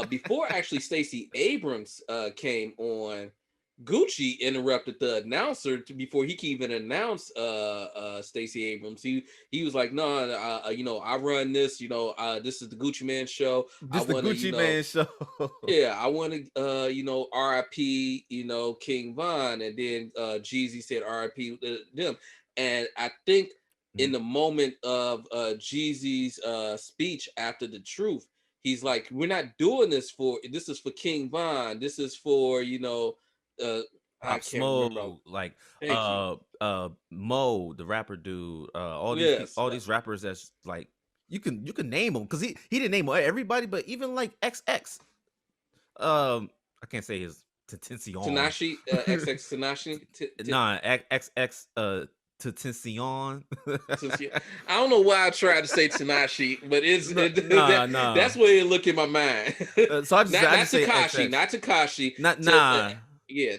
before actually Stacey Abrams came on, Gucci interrupted the announcer before he can even announce Stacey Abrams. He was like, no, I run this, this is the Gucci Man show. This the Gucci Man show. Yeah, I want to RIP, King Von, and then Jeezy said RIP them. And I think in the moment of Jeezy's speech after the truth, he's like, we're not doing this this is for King Von. This is for, Pop Smoke, like Mo, the rapper dude, all these rappers that's like you can name them, because he didn't name everybody, but even like XX, I can't say his Tanashi, XX Tanashi, XX Tentacion. I don't know why I tried to say Tanashi, but that's where it look in my mind. So I just say Takashi, not Takashi, yeah,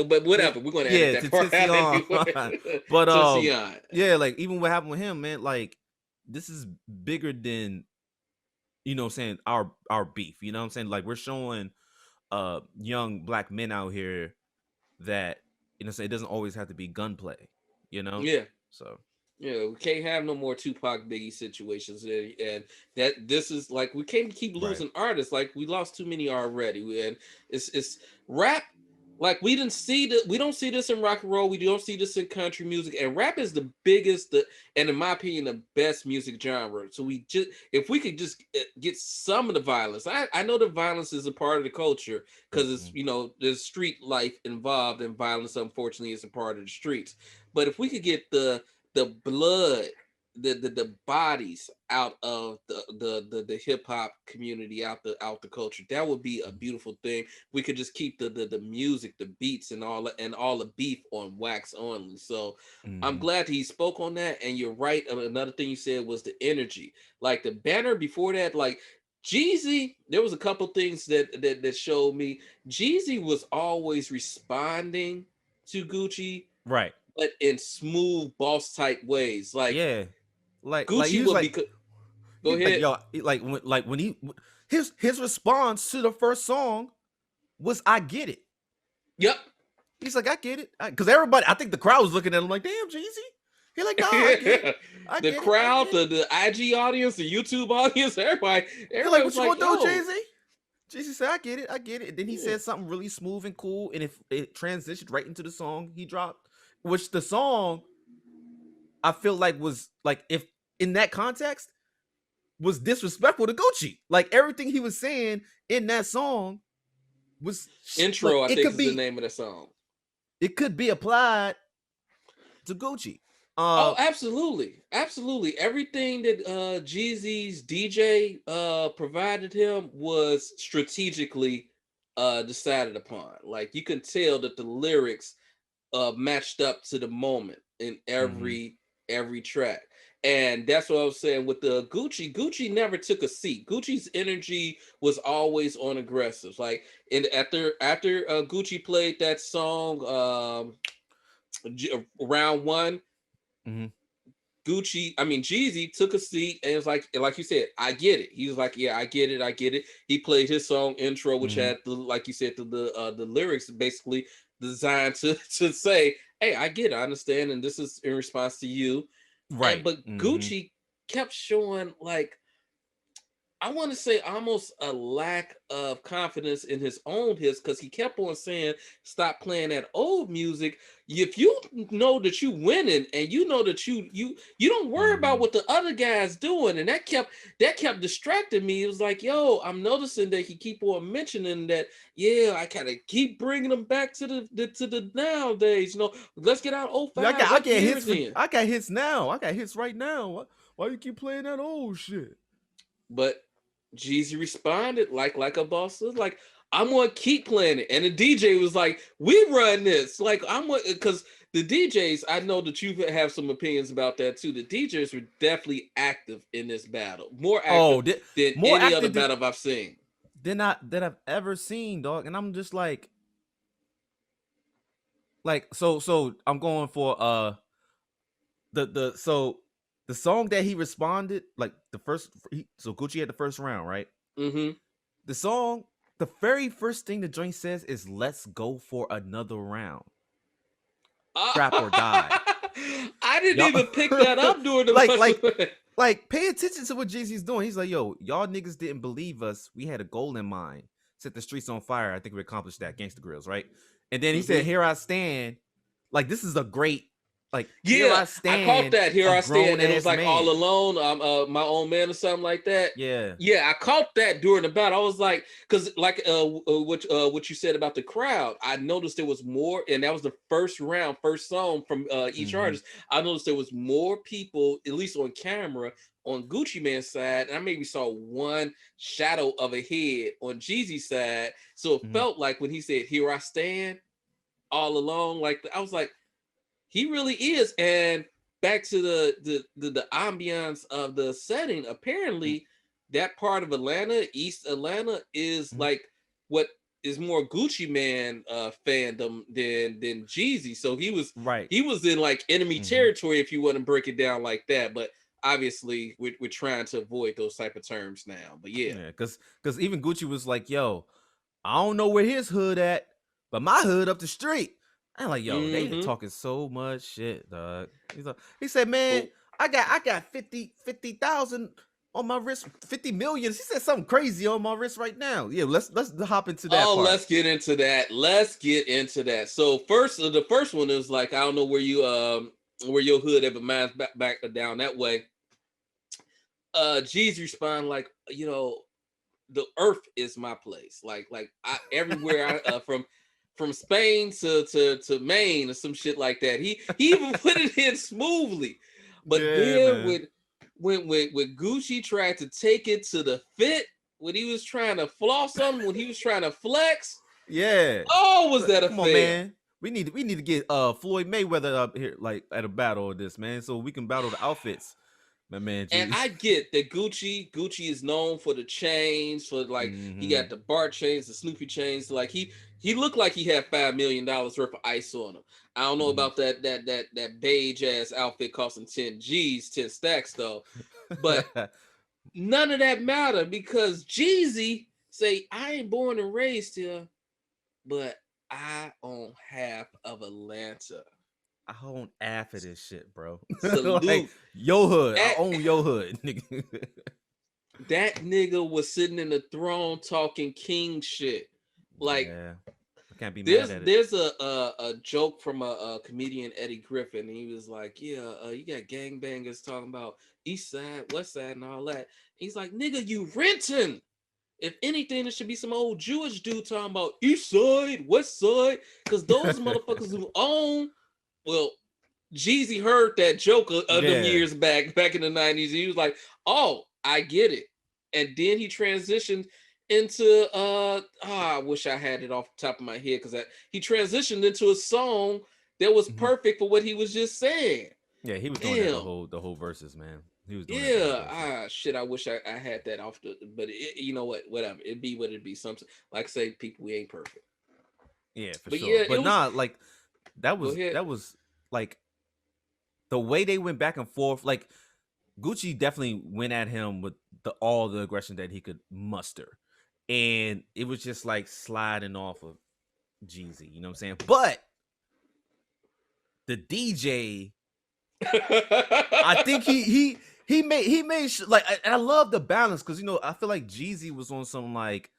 but whatever. We're gonna edit that part out anyway. But yeah, like even what happened with him, man, like this is bigger than, saying our beef. You know what I'm saying? Like, we're showing young black men out here that, it doesn't always have to be gunplay. Yeah. So yeah, we can't have no more Tupac Biggie situations, and that this is like, we can't keep losing artists. Like, we lost too many already, and it's rap. Like, we don't see this in rock and roll. We don't see this in country music, and rap is the biggest, and in my opinion, the best music genre. So if we could just get some of the violence. I know the violence is a part of the culture, because it's there's street life involved, and violence unfortunately is a part of the streets. But if we could get the blood, the bodies out of the hip hop community, out the culture, that would be a beautiful thing. We could just keep the music, the beats, and all the beef on wax only. So I'm glad he spoke on that. And you're right. Another thing you said was the energy, like the banner before that, like Jeezy. There was a couple things that showed me Jeezy was always responding to Gucci, right, but in smooth boss type ways. Like, yeah, like Gucci would be. Go ahead. Like when he his response to the first song was, "I get it." Yep. He's like, "I get it," because everybody, I think the crowd was looking at him like, "Damn, Jeezy." He like, nah, I get it. I The get it. I crowd, get it. the IG audience, the YouTube audience, everybody He like, was what you like, gonna do, yo. Jeezy? Jeezy said, I get it. I get it. And then he Yeah. said something really smooth and cool, and it transitioned right into the song he dropped, which the song I feel like was like, if in that context, was disrespectful to Gucci. Like everything he was saying in that song was like Intro, I think is the name of the song. it could be applied to Gucci. Oh, absolutely. Absolutely. Everything that Jeezy's DJ provided him was strategically decided upon. Like you can tell that the lyrics matched up to the moment in every track. And that's what I was saying with the Gucci. Gucci never took a seat. Gucci's energy was always on aggressive. Like after Gucci played that song round one, Jeezy took a seat and it was like you said, I get it. He was like, yeah, I get it. He played his song intro, which had like you said, the lyrics basically designed to say, hey, I get it, I understand, and this is in response to you. Right. But Gucci kept showing like, I want to say almost a lack of confidence in his own hits, because he kept on saying, stop playing that old music. If you know that you winning and you know that you don't worry about what the other guys doing, and that kept distracting me. It was like, yo, I'm noticing that he keep on mentioning that, yeah, I kind of keep bringing them back to the nowadays. Let's get out 05. I got hits. I got hits now. I got hits right now. Why you keep playing that old shit? But Jeezy responded like a boss. Like, I'm gonna keep playing it. And the DJ was like, we run this. Like, because the DJs, I know that you have some opinions about that too. The DJs were definitely active in this battle. More active than any other battle I've seen. That I've ever seen, dog. And I'm just like so I'm going for the song that he responded, like so Gucci had the first round, right? The song, the very first thing the joint says is, let's go for another round. Scrap or die. I didn't even pick that up during the like pay attention to what Jeezy's doing. He's like, yo, y'all niggas didn't believe us. We had a goal in mind. Set the streets on fire. I think we accomplished that. Gangsta Grills, right? And then he said, here I stand. Like, this is a great, like, here I stand. I caught that. Here I stand. And it was like, man, all alone. I'm my own man or something like that. Yeah. I caught that during the battle. I was like, because like what you said about the crowd, I noticed there was more, and that was the first song from each artist. I noticed there was more people, at least on camera, on Gucci Mane's side, and I maybe saw one shadow of a head on Jeezy's side. So it felt like when he said, here I stand, all alone, like I was like, he really is. And back to the ambiance of the setting, apparently that part of Atlanta, East Atlanta, is like what is more Gucci Man fandom than Jeezy. So he was in like enemy territory, if you want to break it down like that. But obviously we're trying to avoid those type of terms now. But yeah, because even Gucci was like, yo, I don't know where his hood at, but my hood up the street. I'm like, yo, they talking so much shit, dog. He said, man, I got 50,000 on my wrist, 50 million. He said something crazy on my wrist right now. Yeah, let's hop into that. Oh, let's get into that. So the first one is like, I don't know where your hood ever mine's back down that way. Jeezy respond like, the earth is my place. Like I everywhere I from Spain to Maine or some shit like that. He even put it in smoothly. But then when Gucci tried to take it to the fit, when he was trying to floss something, when he was trying to flex. Yeah. Oh, was that a Come on, man. We need to get Floyd Mayweather up here like at a battle of this, man, so we can battle the outfits. My man, and I get that Gucci is known for the chains, for like he got the Bart chains, the Snoopy chains. Like he looked like he had $5 million worth of ice on him. I don't know about that beige ass outfit costing 10 stacks though. But none of that matter, because Jeezy say, I ain't born and raised here, but I own half of Atlanta. I own half of this shit, bro. Salute. Like, your hood. I own your hood, nigga. That nigga was sitting in the throne talking king shit. Like, yeah, I can't be mad at it. there's a joke from a comedian, Eddie Griffin. And he was like, yeah, you got gangbangers talking about East Side, West Side, and all that. He's like, nigga, you renting. If anything, there should be some old Jewish dude talking about East Side, West Side, because those motherfuckers who own, well, Jeezy heard that joke of them years back in the 90s. He was like, oh, I get it. And then he transitioned into I wish I had it off the top of my head, because he transitioned into a song that was perfect for what he was just saying. Yeah, he was doing that the whole verses, man. He was doing shit. I wish I had that off but you know what? Whatever. It'd be what it'd be. Something like I say, people, we ain't perfect. Yeah, for sure. Yeah, but nah, like that was like the way they went back and forth. Like Gucci definitely went at him with all the aggression that he could muster, and it was just like sliding off of Jeezy. You know what I'm saying? But the DJ, I think he made like, and I love the balance, because I feel like Jeezy was on some like,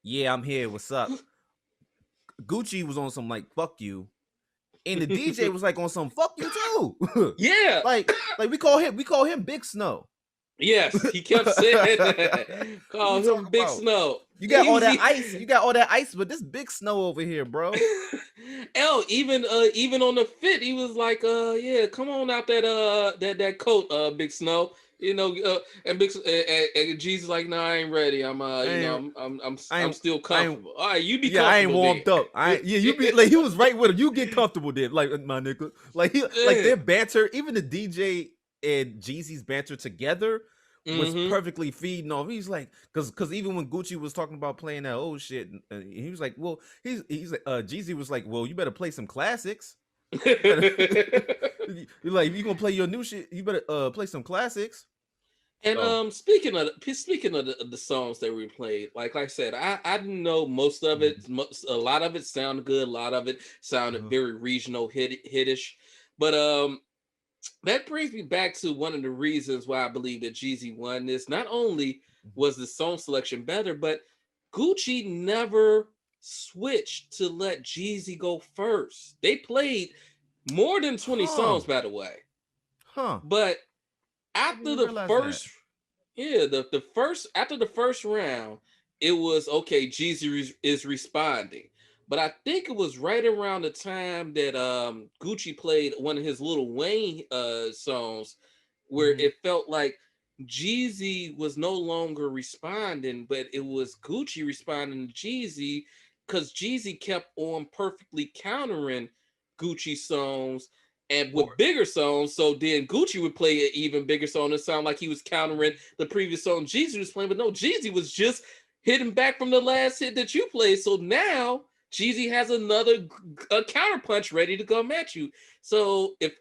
yeah, I'm here, what's up? Gucci was on some like, fuck you, and the DJ was like on some fuck you too. Yeah, like we call him Big Snow. Yes, he kept saying that. Call him Big Snow. You got all that ice. You got all that ice, but this Big Snow over here, bro. Even on the fit, he was like, yeah, come on out that coat, Big Snow. And Jeezy's like, nah, I ain't ready. I'm still comfortable. All right, you be comfortable. I ain't warmed up. You be like, he was right with him. You get comfortable then, like my nigga. Like like their banter, even the DJ and Jeezy's banter together was perfectly feeding off. He's like, because even when Gucci was talking about playing that old shit, he was like, well, he's like, Jeezy was like, well, you better play some classics. You're like, if you gonna play your new shit, you better play some classics. And speaking of the songs that we played, like I said, I didn't know most of it. A lot of it sounded good. A lot of it sounded very regional hitish. But that brings me back to one of the reasons why I believe that Jeezy won this. Not only was the song selection better, but Gucci never switched to let Jeezy go first. They played more than 20 songs, by the way. But after the first, after the first round, it was okay. Jeezy is responding, but I think it was right around the time that Gucci played one of his Lil Wayne songs, where it felt like Jeezy was no longer responding, but it was Gucci responding to Jeezy, because Jeezy kept on perfectly countering Gucci songs and with bigger songs. So then Gucci would play an even bigger song and sound like he was countering the previous song Jeezy was playing. But no, Jeezy was just hitting back from the last hit that you played. So now Jeezy has another counterpunch ready to come at you. So if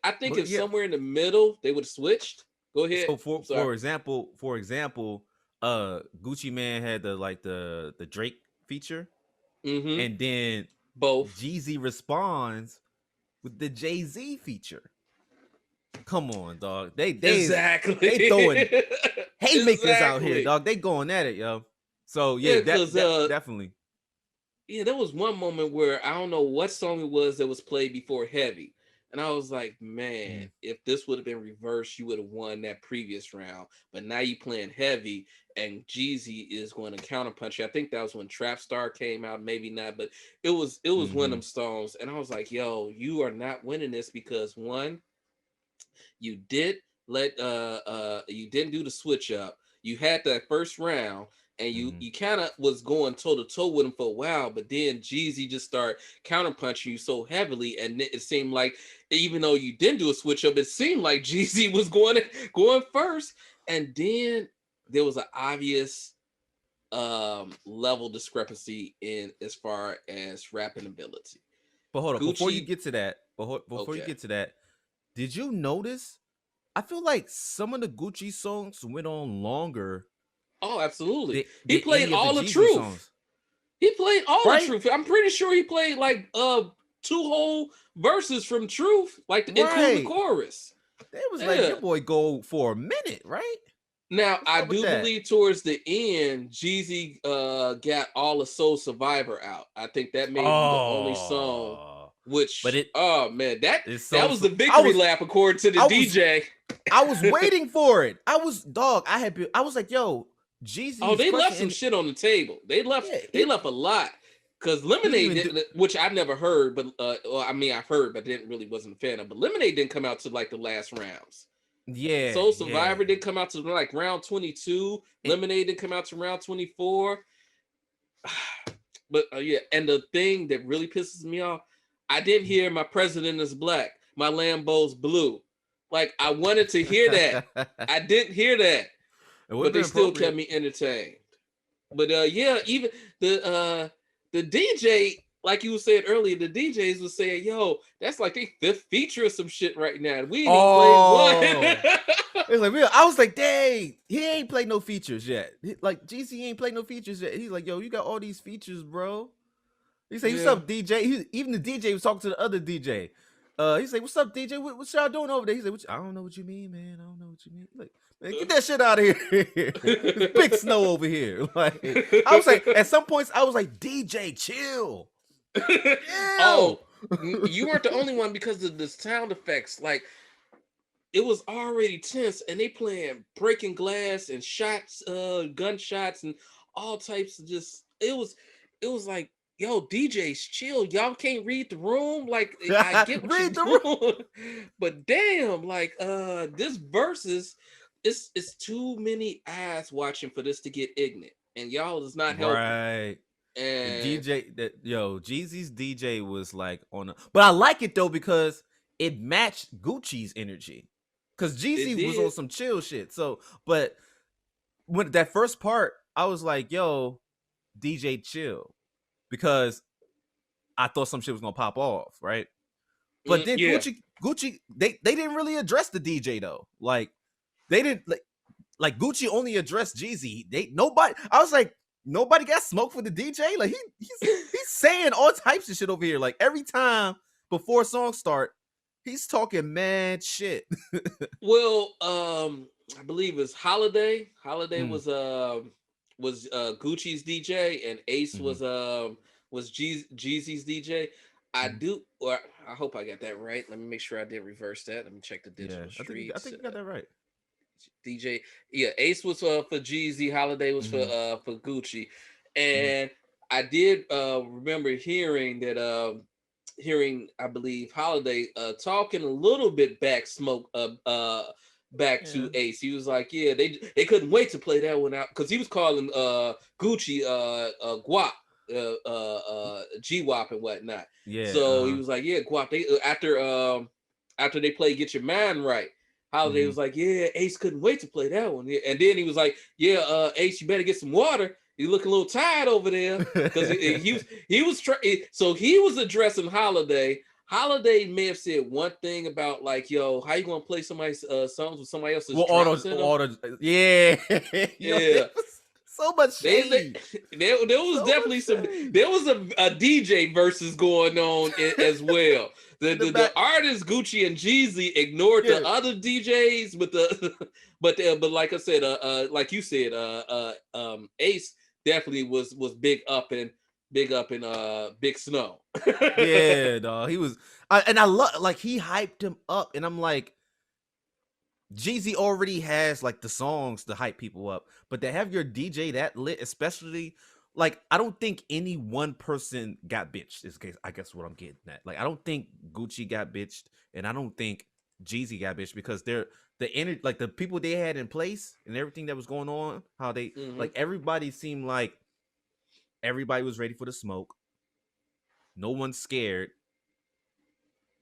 somewhere in the middle they would have switched. Go ahead. So for example, Gucci Man had the Drake feature, and then both Jeezy responds with the Jay-Z feature. Come on, dog. They throwing haymakers out here, dog. They going at it, yo. So yeah, definitely. Yeah, there was one moment where I don't know what song it was that was played before Heavy. And I was like, man, if this would have been reversed, you would have won that previous round. But now you playing Heavy, and Jeezy is going to counterpunch you. I think that was when Trap Star came out, maybe not, but it was one of them songs. And I was like, yo, you are not winning this, because one, you didn't do the switch up. You had that first round, and you kind of was going toe to toe with him for a while, but then Jeezy just started counterpunching you so heavily, and it seemed like, even though you didn't do a switch up, it seemed like Jeezy was going first, and then there was an obvious level discrepancy in as far as rapping ability. But hold on, before you get to that, did you notice? I feel like some of the Gucci songs went on longer. Oh, absolutely. He played all the truth. Songs. He played all the truth. I'm pretty sure he played like 2 whole verses from Truth, like including the chorus. It was like your boy go for a minute, right? Now, What's I up with do that? believe towards the end, Jeezy got all of Soul Survivor out. I think that may be the only song, which, but oh man, that so, was the victory lap according to the DJ. I was waiting for it. I was like, yo, Jeezy. Oh, they left some shit on the table. They left a lot. Because Lemonade, which I've never heard, but well, I mean, I've heard, but wasn't a fan of. But Lemonade didn't come out to like the last rounds. Yeah. Soul Survivor didn't come out to like round 22. Lemonade didn't come out to round 24. But yeah, and the thing that really pisses me off, I didn't hear My President Is Black, My Lambo's Blue. Like, I wanted to hear that. I didn't hear that. But they still kept me entertained. But yeah, even the DJ, like you said earlier, the DJs was saying, yo, that's like their 5th feature or some shit right now. We ain't even played one. It was like, I was like, dang, he ain't played no features yet. Like, Jeezy ain't played no features yet. He's like, yo, you got all these features, bro. He said, what's up, DJ? Even the DJ was talking to the other DJ. He's like, what's up, DJ? What y'all doing over there? He's like, I don't know what you mean, man. I don't know what you mean. Like, man, get that shit out of here. It's big snow over here. Like, I was like, at some points, I was like, DJ, chill. Oh, you weren't the only one because of the sound effects. Like, it was already tense, and they playing breaking glass and shots, gunshots, and all types of just. It was like, yo, DJs, chill. Y'all can't read the room. Like, I get what read the room, but damn, like, this Verzuz, it's too many eyes watching for this to get ignorant, and y'all is not helping. Right. And the DJ, Jeezy's DJ was like on a, but I like it though because it matched Gucci's energy. Because Jeezy was on some chill shit. So, but when that first part, I was like, yo, DJ, chill. Because I thought some shit was gonna pop off, right? But then Gucci, they didn't really address the DJ though. Like, they didn't like Gucci only addressed Jeezy. I was like, nobody got smoke for the DJ. Like, he's saying all types of shit over here. Like, every time before songs start, he's talking mad shit. Well, I believe it's Holiday. Holiday was Gucci's DJ, and Ace was Jeezy's DJ. I hope I got that right. Let me make sure I did reverse that. Let me check the digital streets. I think you got that right. DJ, Ace was for Jeezy. Holiday was for Gucci, and I did remember hearing that. I believe Holiday talking a little bit back to Ace. He was like, yeah, they couldn't wait to play that one out because he was calling Gucci Guap, G-Wop and whatnot. Yeah. So he was like, yeah, Guap. They after they play Get Your Mind Right, Holiday was like, yeah, Ace couldn't wait to play that one. And then he was like, yeah, Ace, you better get some water. You look a little tired over there because so he was addressing Holiday. Holiday may have said one thing about like, yo, how you gonna play somebody's songs with somebody else's drops in them? Yeah. Yeah. So much shade. There was definitely there was a DJ versus going on as well. The artists Gucci and Jeezy ignored the other DJs, but like I said, like you said, Ace definitely was big up in Big Snow. Yeah, dog. He was, and I love, like, he hyped him up, and I'm like, Jeezy already has like the songs to hype people up, but to have your DJ that lit, especially, like, I don't think any one person got bitched. Is I guess what I'm getting at. Like, I don't think Gucci got bitched, and I don't think Jeezy got bitched because they're like the people they had in place and everything that was going on. How they like everybody seemed like everybody was ready for the smoke. No one's scared.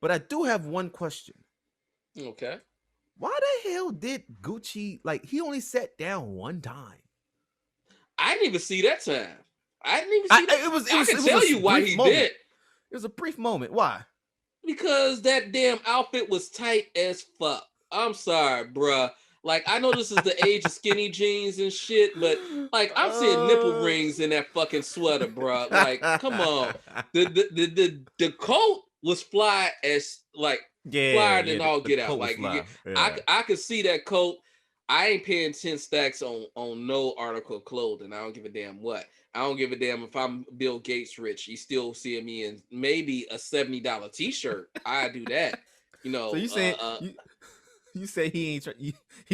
But I do have one question. Okay. Why the hell did Gucci, like, he only sat down one time? I didn't even see that time. I didn't even see that. I can tell you why he did. It was a brief moment. Why? Because that damn outfit was tight as fuck. I'm sorry, bruh. Like, I know this is the age of skinny jeans and shit, but like, I'm seeing nipple rings in that fucking sweater, bruh. Like, come on. The coat was fly as like Yeah, flyer yeah. than all The get out. coat was Like fly. I could see that coat. I ain't paying 10 stacks on no article of clothing. I don't give a damn what. I don't give a damn if I'm Bill Gates rich. You still seeing me in maybe a $70 t-shirt. I do that. You So know, you saying you say he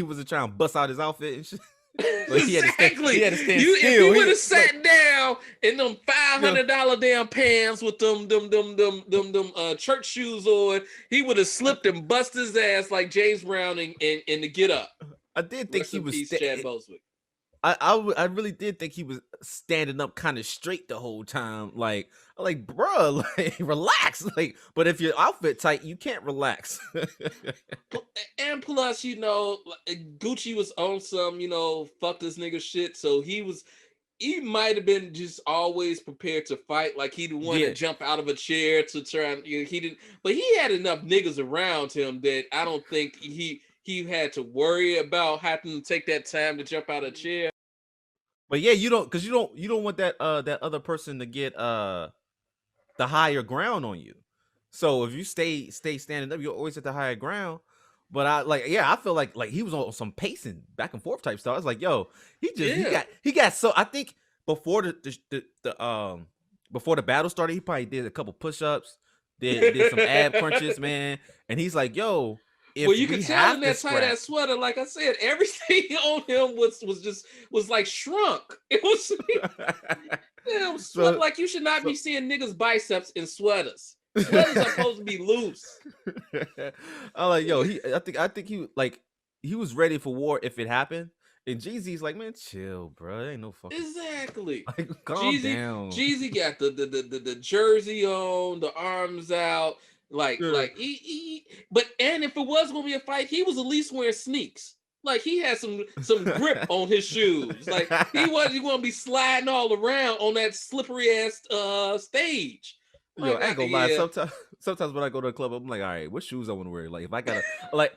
wasn't trying to bust out his outfit and shit? So he had to stand. exactly. He had to stand You if still. he would have He like, sat down in them $500 damn pants with them church shoes on, he would have slipped and bust his ass like James Brown in the Get Up. I did think Rest he in was. peace, Chad Boswick. I really did think he was standing up kind of straight the whole time. Like, bruh, like, relax. Like, but if your outfit tight, you can't relax. And plus, Gucci was on some, fuck this nigga shit. So he might have been just always prepared to fight. Like he didn't want to Yeah. jump out of a chair to try and he didn't, but he had enough niggas around him that I don't think he had to worry about having to take that time to jump out of a chair. But yeah, you don't want that that other person to get the higher ground on you. So if you stay standing up, you're always at the higher ground. But I feel like he was on some pacing back and forth type stuff. I was like, yo, he got so I think before before the battle started, he probably did a couple push-ups, did some ab crunches, man. And he's like, yo, if Well, you could tell in that tight scrap, ass sweater, like I said, everything on him was like shrunk. It was sweat like you should not be seeing niggas' biceps in sweaters. Sweaters are supposed to be loose. I'm like, yo, I think he was ready for war if it happened. And Jeezy's like, man, chill, bro. Ain't no fucking exactly. Like, calm down. Jeezy got the jersey on, the arms out, like but if it was gonna be a fight, he was at least wearing sneaks. Like he had some grip on his shoes. Like he wasn't gonna be sliding all around on that slippery ass stage. Like, yo, I ain't gonna lie. Sometimes when I go to a club, I'm like, all right, what shoes I want to wear? Like if I gotta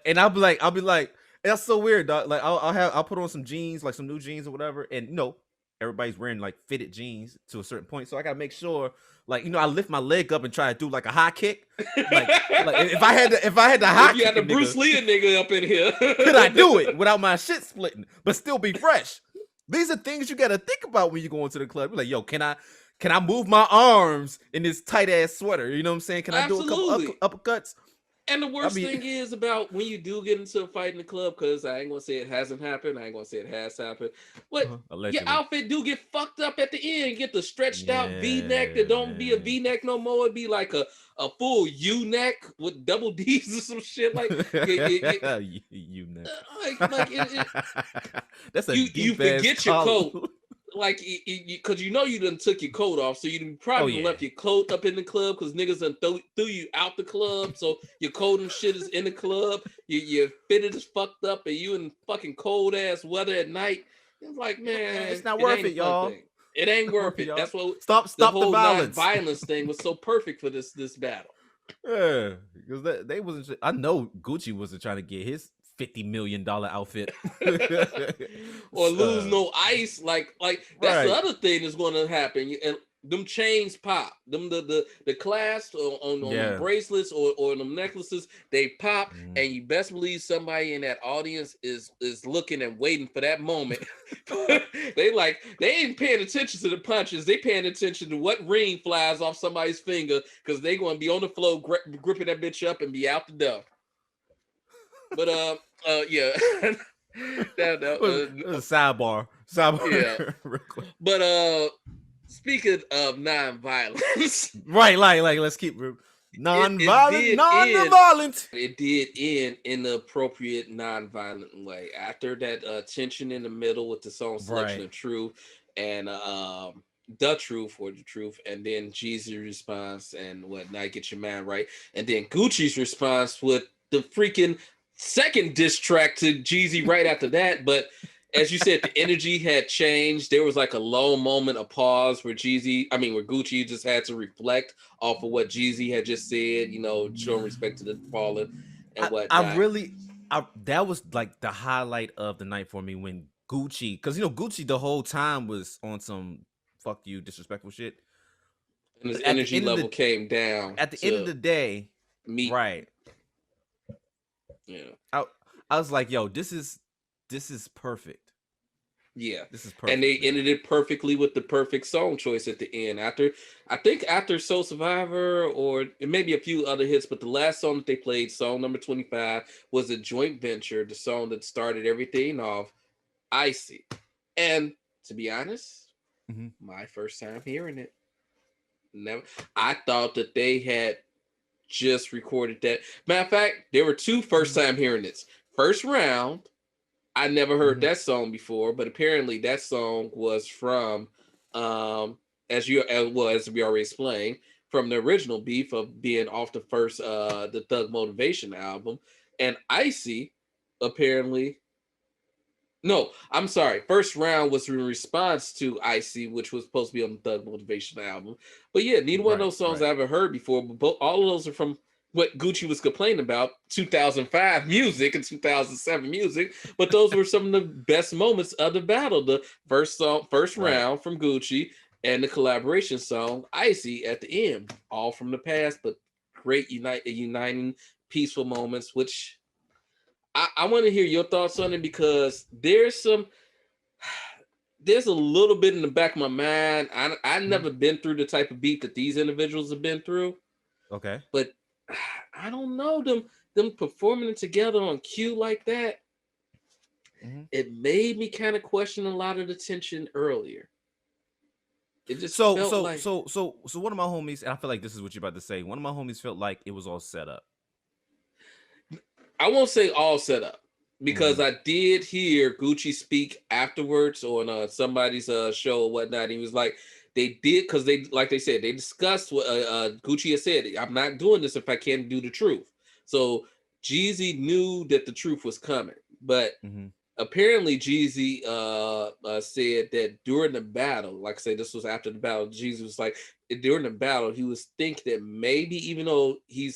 and I'll be like, that's so weird, dog. Like I'll put on some jeans, like some new jeans or whatever, and everybody's wearing like fitted jeans to a certain point, so I gotta make sure, I lift my leg up and try to do like a high kick. Like if I had the high kick, you had the Bruce Lee nigga up in here, could I do it without my shit splitting, but still be fresh? These are things you gotta think about when you go into the club. You're like, yo, can I move my arms in this tight ass sweater? You know what I'm saying? Can I do a couple uppercuts? And the worst thing is about when you do get into a fight in the club, because I ain't gonna say it hasn't happened, I ain't gonna say it has happened, but your outfit do get fucked up at the end. Get the stretched out V-neck that don't be a V-neck no more. It'd be like a full U-neck with double D's or some shit like U-neck. That's a you forget your coat. Like, because you done took your coat off, so you probably left your coat up in the club because niggas done threw you out the club, so your coat and shit is in the club. Your fitted is fucked up, and you in fucking cold ass weather at night. It's like, man, it's not worth it, y'all. It ain't worth it. That's what stop the violence. Violence thing was so perfect for this battle. Yeah, because they wasn't. I know Gucci wasn't trying to get his $50 million outfit or lose no ice. Like that's the other thing that's going to happen. And them chains pop. Them the clasp on the bracelets or them necklaces, they pop, and you best believe somebody in that audience is looking and waiting for that moment. They ain't paying attention to the punches. They paying attention to what ring flies off somebody's finger, because they going to be on the floor gripping that bitch up and be out the door. But yeah. That was a sidebar. Yeah. But speaking of non-violence, right? Like let's keep non-violent. It did end in the appropriate non-violent way. After that tension in the middle with the song selection of Truth and the Truth or the Truth, and then Jeezy's response and whatnot, Get Your Mind Right, and then Gucci's response with the freaking second diss track to Jeezy right after that. But as you said, the energy had changed. There was like a low moment, a pause where Gucci just had to reflect off of what Jeezy had just said, showing respect to the fallen and whatnot. That was like the highlight of the night for me when Gucci, because Gucci the whole time was on some fuck you disrespectful shit. And his At the energy end of level the came down at the end of to the day, meet. right? Yeah. I was like, yo, this is perfect. Yeah. This is And perfect, they man. ended it perfectly with the perfect song choice at the end. After Soul Survivor, or it may be a few other hits, but the last song that they played, song number 25, was a joint venture, the song that started everything off, Icy. And to be honest, my first time hearing it. Never. I thought that they had just recorded that. Matter of fact, there were two first time hearing this. First round, I never heard that song before, but apparently that song was from, as we already explained, from the original Beef of being off the first the Thug Motivation album, and Icy apparently. No, I'm sorry. First round was in response to Icy, which was supposed to be on the Thug Motivation album. But yeah, neither one of those songs I ever heard before. But all of those are from what Gucci was complaining about, 2005 music and 2007 music. But those were some of the best moments of the battle. The first round from Gucci, and the collaboration song Icy at the end, all from the past, but great uniting, peaceful moments, which I want to hear your thoughts on it, because there's a little bit in the back of my mind. I've never been through the type of beat that these individuals have been through. Okay. But I don't know, them performing it together on cue like that. It made me kind of question a lot of the tension earlier. It just felt like so one of my homies, and I feel like this is what you're about to say. One of my homies felt like it was all set up. I won't say all set up, because I did hear Gucci speak afterwards on somebody's show or whatnot. He was like, they did, because they, like they said, they discussed what Gucci had said. I'm not doing this if I can't do the truth. So Jeezy knew that the truth was coming, but apparently Jeezy said that during the battle, like I say, this was after the battle, Jeezy was like, during the battle, he was thinking that maybe, even though he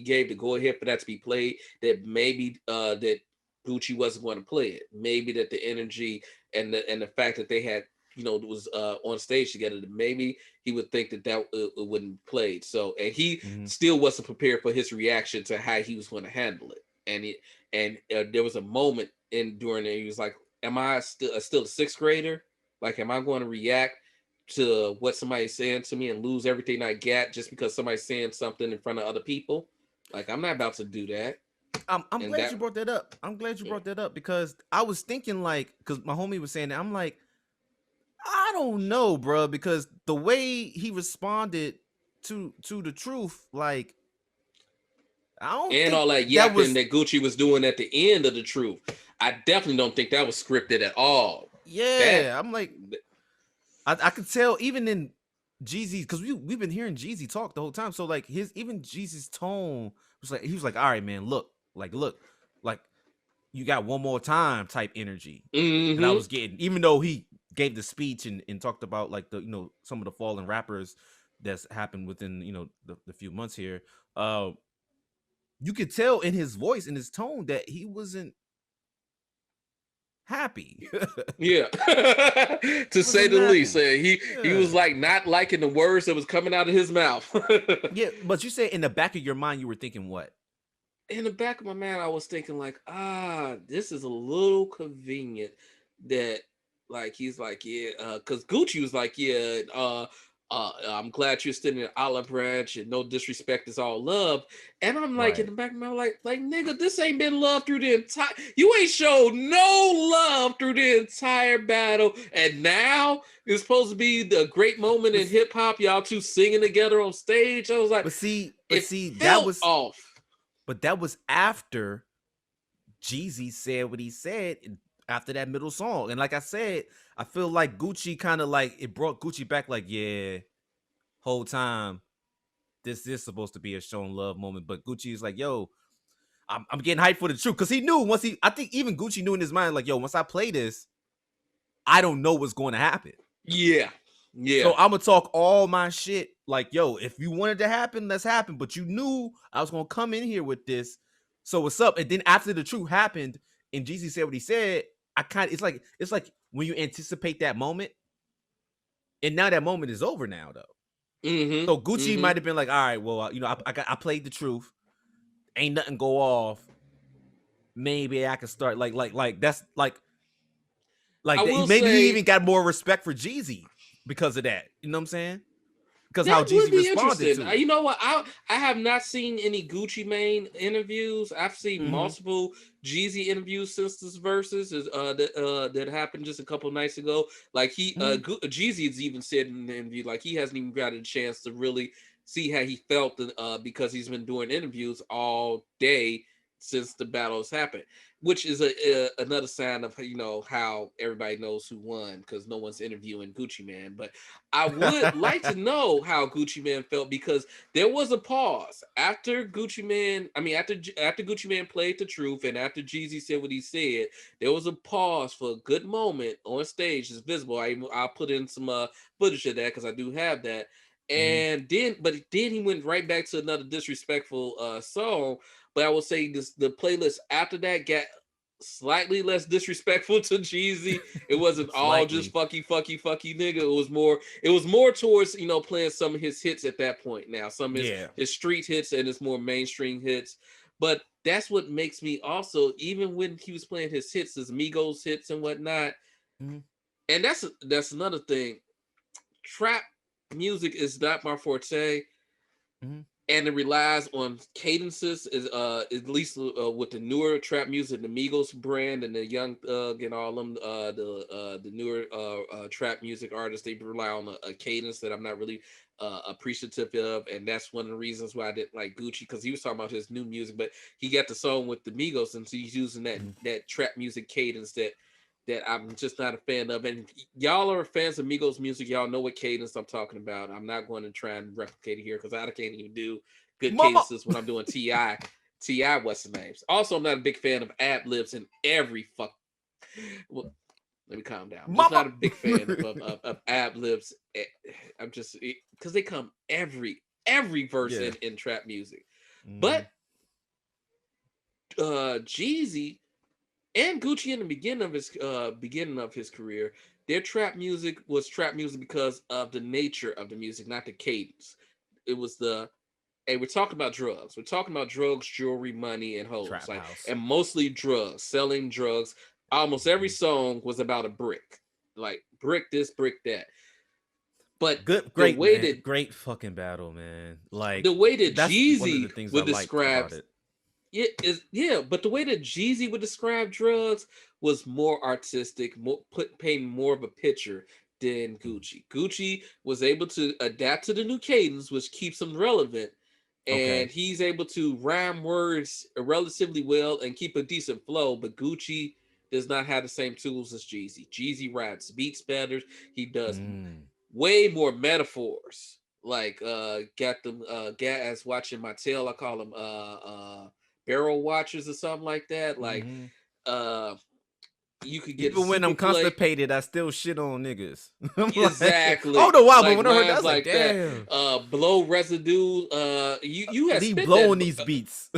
gave the go ahead for that to be played, that maybe that Gucci wasn't going to play it. Maybe that the energy and the fact that they had, was on stage together, that maybe he would think that it wouldn't be played. So, and he still wasn't prepared for his reaction to how he was going to handle it. And there was a moment during it, he was like, am I still a sixth grader? Like, am I going to react to what somebody's saying to me and lose everything I got just because somebody's saying something in front of other people? Like, I'm not about to do that. I'm glad you brought that up. I'm glad you brought that up, because I was thinking, like, because my homie was saying that, I'm like, I don't know, bro, because the way he responded to the truth, like, I don't think all that yapping that Gucci was doing at the end of the truth, I definitely don't think that was scripted at all. Yeah, I'm like, I could tell even in Jeezy, because we've been hearing Jeezy talk the whole time. So like even Jeezy's tone was like, he was like, all right, man, look, like you got one more time type energy. And I was getting, even though he gave the speech and talked about like the some of the fallen rappers that's happened within the few months here. You could tell in his voice, in his tone, that he wasn't happy. Yeah. To say the least. He was like not liking the words that was coming out of his mouth. Yeah, but you said in the back of your mind you were thinking what? In the back of my mind, I was thinking like, this is a little convenient that, like, he's like, yeah, because Gucci was like, yeah, I'm glad you're still in the olive branch, and no disrespect is all love. And I'm like, in the back of my mind, like, nigga, this ain't been love through the entire, you ain't showed no love through the entire battle. And now it's supposed to be the great moment in hip hop, y'all two singing together on stage. I was like, but see, that was off. But that was after Jeezy said what he said after that middle song. And like I said, I feel like Gucci kind of like, it brought Gucci back, like, yeah, whole time this is supposed to be a showing love moment. But Gucci is like, yo, I'm getting hyped for the truth. Because he knew I think even Gucci knew in his mind, like, yo, once I play this, I don't know what's going to happen. Yeah. Yeah. So I'm gonna talk all my shit. Like, yo, if you wanted to happen, let's happen. But you knew I was gonna come in here with this. So what's up? And then after the truth happened and Jeezy said what he said, it's like when you anticipate that moment, and now that moment is over now, though. So Gucci Mm-hmm. might have been like, all right, well, I played the truth. Ain't nothing go off. Maybe I can start like that's I will maybe he even say got more respect for Jeezy because of that. You know what I'm saying? Because how that would Jeezy be responded interesting. to it. You know what? I have not seen any Gucci Mane interviews. I've seen Mm-hmm. multiple Jeezy interviews since this versus that happened just a couple nights ago. Like Jeezy has even said in the interview, like he hasn't even got a chance to really see how he felt because he's been doing interviews all day since the battles happened, which is another sign of how everybody knows who won because no one's interviewing Gucci Man. But I would like to know how Gucci Man felt because there was a pause after Gucci Man. I mean, after Gucci Man played the truth and after Jeezy said what he said, there was a pause for a good moment on stage. It's visible. I'll put in some footage of that because I do have that. And then he went right back to another disrespectful song. But I will say the playlist after that got slightly less disrespectful to Jeezy. It wasn't all just Slightly. fucky nigga. It was more towards playing some of his hits at that point. Now some of Yeah. his street hits and his more mainstream hits. But that's what makes me also, even when he was playing his hits, his Migos hits and whatnot. Mm-hmm. And that's another thing. Trap music is not my forte, Mm-hmm. and it relies on cadences. Is at least with the newer trap music, the Migos brand and the Young Thug and all them, the newer trap music artists, they rely on a cadence that I'm not really appreciative of, and that's one of the reasons why I didn't like Gucci, because he was talking about his new music, but he got the song with the Migos, and so he's using that trap music cadence that I'm just not a fan of. And y'all are fans of Migos music. Y'all know what cadence I'm talking about. I'm not going to try and replicate it here because I can't even do good Mama. cadences when I'm doing Ti what's the names. Also, I'm not a big fan of ad libs in every fuck. Well, let me calm down. I'm just Mama. not a big fan of ad libs. I'm just because they come every verse Yeah. in trap music. Mm-hmm. But Jeezy and Gucci in the beginning of his career, their trap music was trap music because of the nature of the music, not the cadence. It was hey, we're talking about drugs. We're talking about drugs, jewelry, money, and hoes. Trap Like, house. and mostly drugs, selling drugs. Almost every song was about a brick. Like brick this, brick that. But the Great way man, that great fucking battle, man. Like the way that that's one of the Jeezy things I would liked describe about it. but the way that Jeezy would describe drugs was more artistic, painting more of a picture than Gucci. Gucci was able to adapt to the new cadence, which keeps him relevant, and Okay. he's able to rhyme words relatively well and keep a decent flow. But Gucci does not have the same tools as Jeezy. Jeezy writes beats better. He does way more metaphors. Like got them guys watching my tail. I call them barrel watchers or something like that. Like Mm-hmm. uh you could get a Even when super I'm play. constipated, I still shit on niggas. I'm like, I Exactly. don't know why, but Like when I heard that, I rhymes was like, like that. damn. Blow residue. You I had leave spit blowing that. these beats.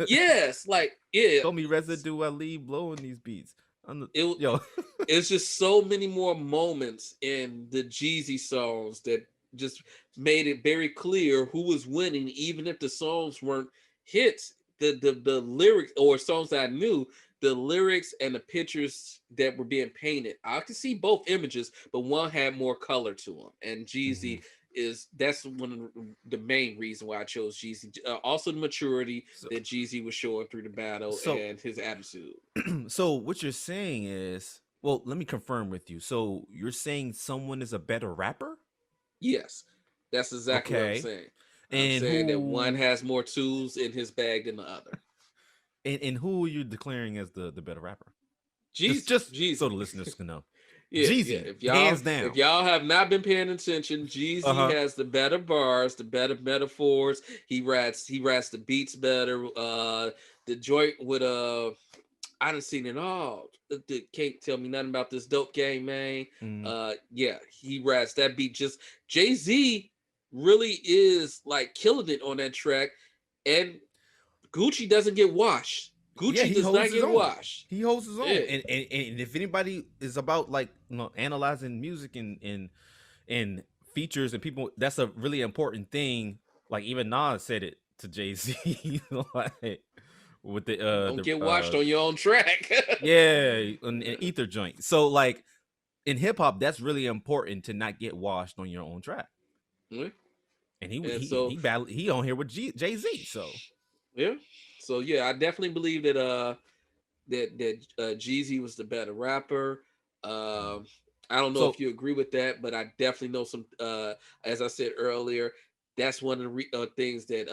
Yes, like yeah. Call me residue. I leave blowing these beats. It Yo. it's just so many more moments in the Jeezy songs that just made it very clear who was winning, even if the songs weren't hits. The lyrics or songs that I knew, the lyrics and the pictures that were being painted, I could see both images, but one had more color to them. And Mhm. Jeezy that's one of the main reason why I chose Jeezy. Also the maturity So, that Jeezy was showing through the battle so, and his attitude. so what you're saying is, well, let me confirm with you. So you're saying someone is a better rapper? Yes, that's exactly what I'm Okay. saying. I'm And saying that one who has more tools in his bag than the other. and who are you declaring as the better rapper? Jeezy, Just so Jeezy. the listeners can know. Yeah. Jeezy, If hands if down. y'all have not been paying attention, Jeezy Uh-huh. has the better bars, the better metaphors. He writes the beats better. The joint with I done seen it all. Can't tell me nothing about this dope game, man. Mm. Yeah, he writes that beat. Just Jay-Z really is like killing it on that track, and Gucci doesn't get washed. Yeah, Gucci he does holds not his get own. washed. He holds his own. Yeah, And if anybody is about like analyzing music and features and people, that's a really important thing. Like even Nas said it to Jay-Z, like with Don't get watched on your own track. yeah, an ether joint. So like in hip hop, that's really important to not get washed on your own track. Mhm. And he And he so he battled, he on here with Jay-Z. So yeah, so yeah, I definitely believe that Jeezy was the better rapper. Um, I don't know so if you agree with that, but I definitely know some. As I said earlier, that's one of the things that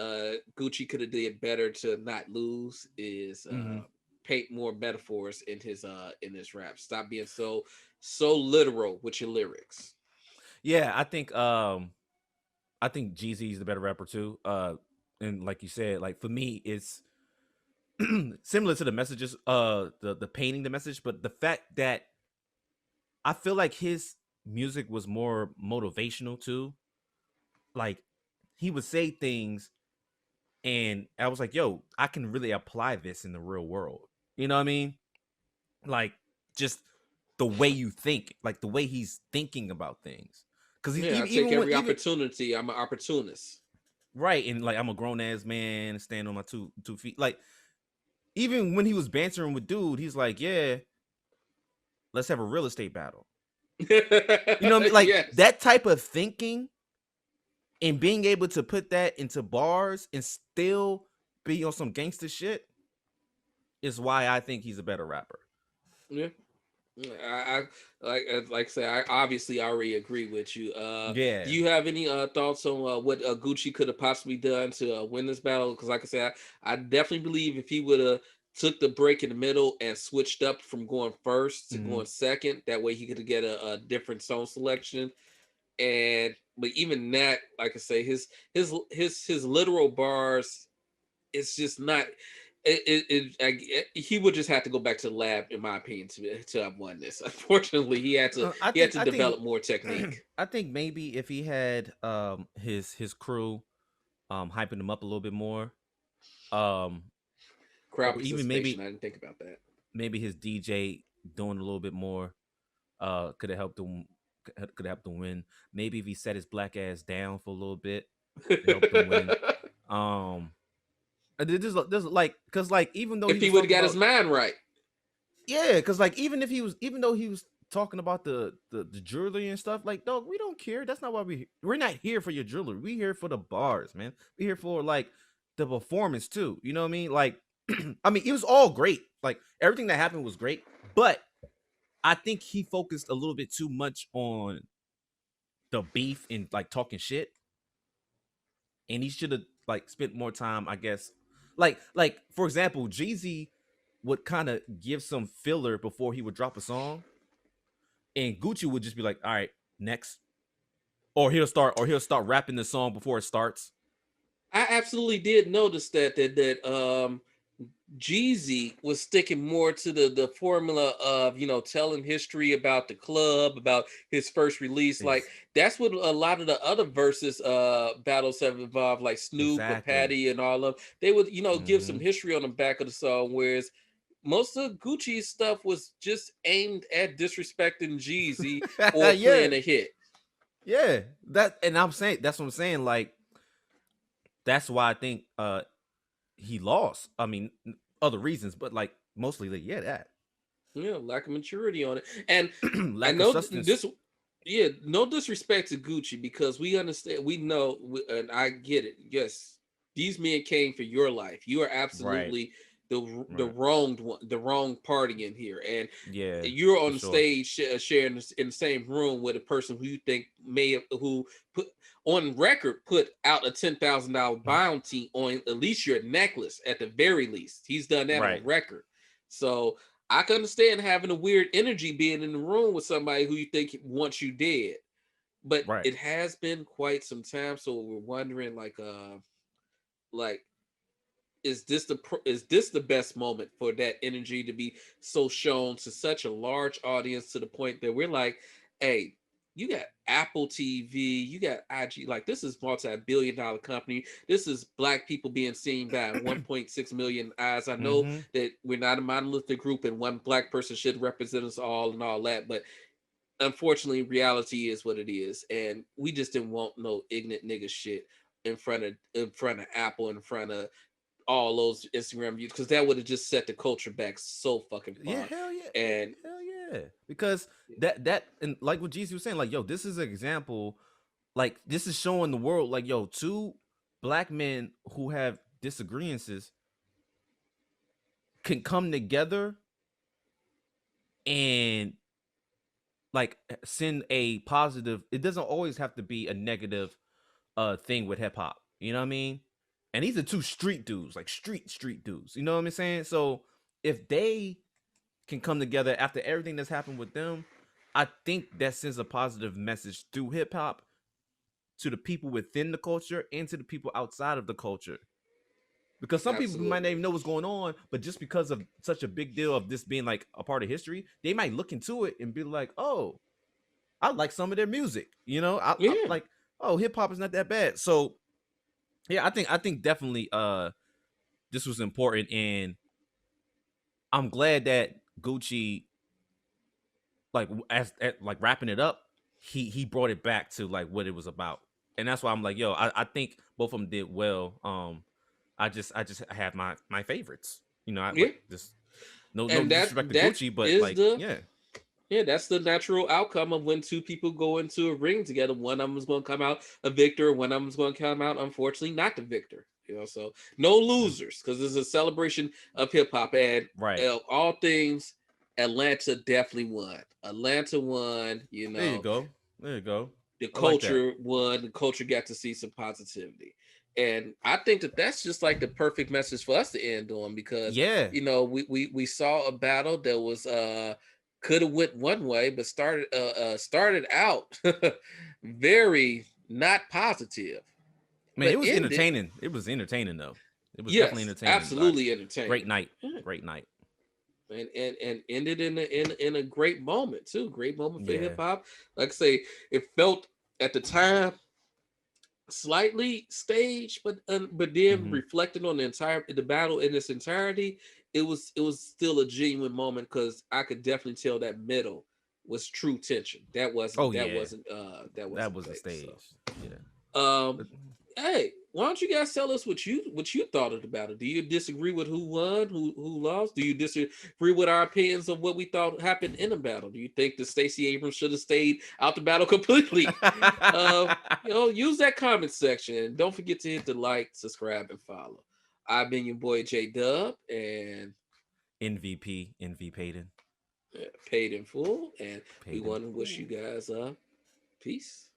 Gucci could have did better to not lose is mhm. paint more metaphors in his rap. Stop being so literal with your lyrics. Yeah, I think Jeezy's the better rapper too. And like you said, like for me, it's similar to the messages, the painting the message, but the fact that I feel like his music was more motivational too. Like he would say things, and I was like, "Yo, I can really apply this in the real world." You know what I mean? Like just the way you think, like the way he's thinking about things. Because Yeah, I take even when every even opportunity. I'm an opportunist. right, and like I'm a grown ass man, stand on my two feet. Like even when he was bantering with dude, he's like, "Yeah, let's have a real estate battle." You know what I mean? Like Yes. that type of thinking and being able to put that into bars and still be on some gangster shit is why I think he's a better rapper. Yeah. I like I say, I obviously already agree with you. Do Yeah. you have any thoughts on what Gucci could have possibly done to win this battle? Because like I said, I definitely believe if he would have took the break in the middle and switched up from going first to Mm-hmm. going second, that way he could get a different song selection. And but even that, like I say, his literal bars, it's just not. He would just have to go back to the lab, in my opinion, to have won this. Unfortunately, I he had think to I think develop more technique. I think maybe if he had his crew hyping him up a little bit more, um Crowd or even participation. I didn't think about that. maybe his DJ doing a little bit more could have helped him, could have helped him win. Maybe if he set his black ass down for a little bit, it helped him win. Um and there's like cuz like even though If he he was would have talking got his about mind right. yeah, cuz like even though he was talking about the jewelry and stuff, like dog, we don't care. That's not why we're not here for your jewelry. We here for the bars, man. We here for like the performance too. You know what I mean? Like I mean, it was all great. Like everything that happened was great, but I think he focused a little bit too much on the beef and like talking shit, and he should have like spent more time, I guess. Like for example, Jeezy would kind of give some filler before he would drop a song, and Gucci would just be like, "All right, next," or he'll start rapping the song before it starts. I absolutely did notice that Jeezy was sticking more to the formula of telling history about the club, about his first release. Like Ex- that's what a lot of the other versus battles have involved, like Snoop or exactly. Patty and all of. They would give some Hmm. history on the back of the song, whereas most of Gucci's stuff was just aimed at disrespecting Jeezy or Yeah, playing a hit. yeah. That and I'm saying that's what I'm saying. Like that's why I think he lost. I mean, other reasons, but like mostly like yeah, that Yeah, lack of maturity on it. And I lack of know substance. this, yeah, no disrespect to Gucci because we understand, we know, and I get it. Yes, these men came for your life. You are Right, absolutely the right. wronged one, the wrong party in here, and Yeah, you're for on the sure. stage sharing in the same room with a person who you think may have who put on record put out a $10,000 bounty on at least your necklace at the very least. He's done that on Right, record, so I can understand having a weird energy being in the room with somebody who you think wants you dead. But right. it has been quite some time, so we're wondering like is this the best moment for that energy to be so shown to such a large audience to the point that we're like, hey, you got Apple TV, you got IG, like this is multi-billion-dollar company. This is black people being seen by 1.6 million eyes. I know Mm-hmm. that we're not a monolithic group and one black person should represent us all and all that, but unfortunately, reality is what it is, and we just didn't want no ignorant nigga shit in front of Apple, in front of all those Instagram views, because that would have just set the culture back so fucking Yeah, far. hell yeah. And Hell yeah. Because that and like what Jeezy was saying, like, yo, this is an example. Like, this is showing the world, like, yo, two black men who have disagreements can come together and like send a positive. It doesn't always have to be a negative thing with hip hop. You know what I mean? And these are two street dudes, like street dudes. You know what I'm saying? So if they can come together after everything that's happened with them, I think that sends a positive message through hip hop to the people within the culture and to the people outside of the culture. Because some people might not absolutely, even know what's going on, but just because of such a big deal of this being like a part of history, they might look into it and be like, "Oh, I like some of their music." You know, I yeah, like, "Oh, hip hop is not that bad." So yeah, I think definitely this was important, and I'm glad that Gucci, like, like wrapping it up, he brought it back to like what it was about. And that's why I'm like, yo, I think both of them did well. I just have my favorites. You know, I yeah, like this. No and that disrespect to that Gucci, but is like, the yeah, yeah, that's the natural outcome of when two people go into a ring together. One of them is going to come out a victor, one of them is going to come out, unfortunately, not the victor. So no yeah. losers, because this is a celebration of hip hop. And Right. all things, Atlanta definitely won. Atlanta won. There you go. There you go. The I like that. culture won. The culture got to see some positivity. And I think that that's just like the perfect message for us to end on, because Yeah. we saw a battle that was could have went one way, but started out very not positive, Man, it but was ended, entertaining. It was entertaining though. It was definitely yes, entertaining. absolutely Great entertaining. night. Yeah. Great night. And ended in a great moment too. Great moment for hip Yeah. hop. Like I say, it felt at the time slightly staged, but then Hmm. reflecting on the battle in its entirety, it was still a genuine moment, because I could definitely tell that middle was true tension. That Oh wasn't that yeah. wasn't uh that That wasn't was a fake. stage. Yeah. Um But hey, why don't you guys tell us what you thought of the battle? Do you disagree with who won, who lost? Do you disagree with our opinions of what we thought happened in the battle? Do you think that Stacey Abrams should have stayed out the battle completely? uh, use that comment section, and don't forget to hit the like, subscribe, and follow. I've been your boy JDubb, and NV Payton. paid in full, and we Paid in want to wish you full. guys peace.